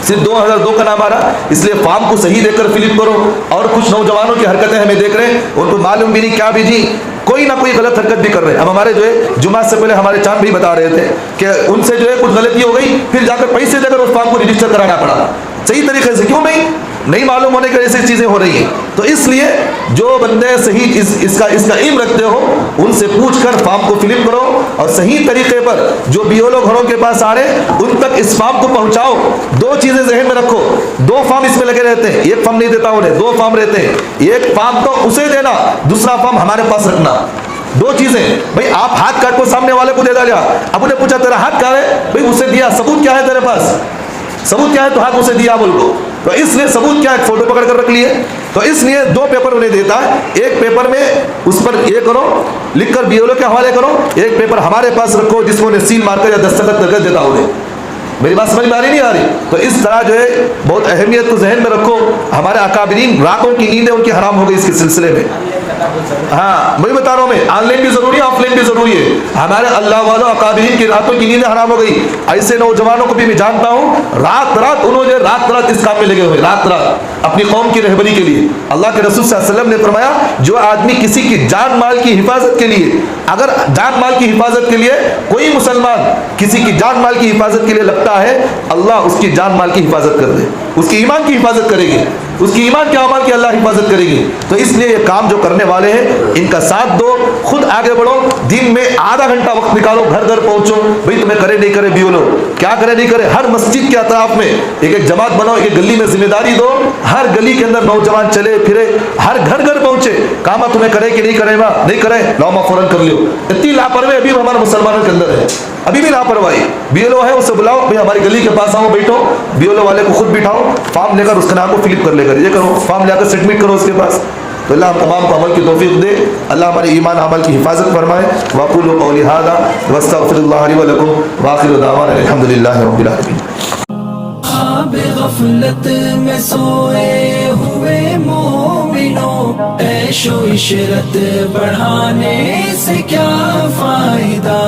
صرف 2002 کا نام آ رہا, اس لیے فارم کو صحیح دے کر فلپ کرو. اور کچھ نوجوانوں کی حرکتیں ہمیں دیکھ رہے ہیں, ان کو معلوم بھی نہیں کیا بھی جی کوئی نہ کوئی غلط حرکت بھی کر رہے ہیں. اب ہمارے جو ہے جمعہ سے پہلے ہمارے چاند بھی بتا رہے تھے کہ ان سے جو ہے کچھ غلطی ہو گئی, پھر جا کر پیسے دے کر اس فارم کو رجسٹر کرانا پڑا صحیح طریقے سے. کیوں بھائی نہیں معلوم ہونے کی وجہ سے چیزیں ہو رہی ہیں. تو اس لیے جو بندے صحیح اس کا علم رکھتے ہو ان سے پوچھ کر فارم کو فلپ کرو, اور صحیح طریقے پر جو بیولو گھروں کے پاس آ رہے ان تک اس فارم کو پہنچاؤ. 2 چیزیں ذہن میں رکھو, 2 فارم اس میں لگے رہتے ہیں, ایک فارم نہیں دیتا انہیں, 2 فارم رہتے ہیں. ایک فارم تو اسے دینا, دوسرا فارم ہمارے پاس رکھنا. 2 چیزیں. بھئی آپ ہاتھ کارڈ کو سامنے والے کو دے دیا, اب انہیں پوچھا تیرا ہاتھ کہاں ہے, بھئی اسے دیا, ثبوت کیا ہے تیرے پاس, ثبوت کیا ہے, تو ہاتھ اسے دیا بول کو. تو اس لیے ثبوت کیا ہے, فوٹو پکڑ کر رکھ لیے. تو اس لیے 2 پیپر انہیں دیتا ہے, ایک پیپر میں اس پر یہ کرو لکھ کر بیولو کے حوالے کرو, ایک پیپر ہمارے پاس رکھو جس کو انہیں سیل مار کر یا دستخط کر دیتا انہیں. میری بات سمجھ میں آ رہی نہیں آ رہی؟ تو اس طرح جو ہے بہت اہمیت کو ذہن میں رکھو. ہمارے اکابرین راتوں کی نیندیں ان کی حرام ہو گئی اس کے سلسلے میں. ہاں وہی بتا رہا ہوں میں, آن لائن بھی ضروری ہے, آف لائن بھی ضروری ہے. ہمارے اللہ والوں اکابرین کی راتوں کی نیندیں حرام ہو گئی. ایسے نوجوانوں کو بھی میں جانتا ہوں, رات انہوں نے رات اس کام میں لگے ہوئے, رات اپنی قوم کی رہبری کے لیے. اللہ کے رسول صلی اللہ علیہ وسلم نے فرمایا جو آدمی کسی کی جان مال کی حفاظت کے لیے, اگر جان مال کی حفاظت کے لیے کوئی مسلمان کسی کی جان مال کی حفاظت کے لیے لگتا ہے, اللہ اس کی جان مال کی حفاظت کر دے, اس کی ایمان کی حفاظت کرے گی, اس کی ایمان کے اعمال کی اللہ حفاظت کرے گی. تو اس لیے یہ کام جو کرنے والے ہیں ان کا ساتھ دو, خود آگے بڑھو. دن میں آدھا گھنٹہ وقت نکالو, گھر پہنچو. بھئی تمہیں کرے نہیں کرے بیولو, کیا کرے نہیں کرے, ہر مسجد کے اطراف میں ایک جماعت بناؤ, ایک گلی میں ذمہ داری دو, ہر گلی کے اندر نوجوان چلے پھرے, ہر گھر پہنچے. کام تمہیں کرے کہ نہیں کرے, نہیں کرے لاؤ ما فوراً کر لیو. اتنی لاپرواہی ابھی ہمارے مسلمانوں کے اندر ہے, ابھی بھی لاپرواہی. بیولو ہے اسے بلاؤ, بھئی ہماری گلی کے پاس آؤ, بیٹھو, بیولو والے کو خود بٹھاؤ, فارم لے کر اس کے نام کو فلپ کر لے کر یہ کرو, فارم لے کر سبمٹ کرو اس کے پاس. تو اللہ ہم تمام کو عمل کی توفیق دے, اللہ ہمارے ایمان عمل کی حفاظت فرمائے. وَقُولُوا قَوْلِي هَٰذَا وَاسْتَغْفِرُ اللَّهَ لِي وَلَكُمْ وَآخِرُ دَعْوَانَا الْحَمْدُ لِلَّهِ رَبِّ الْعَالَمِينَ. خواب غفلت میں سوئے ہوئے مومنوں, عیش و عشرت بڑھانے سے کیا فائدہ.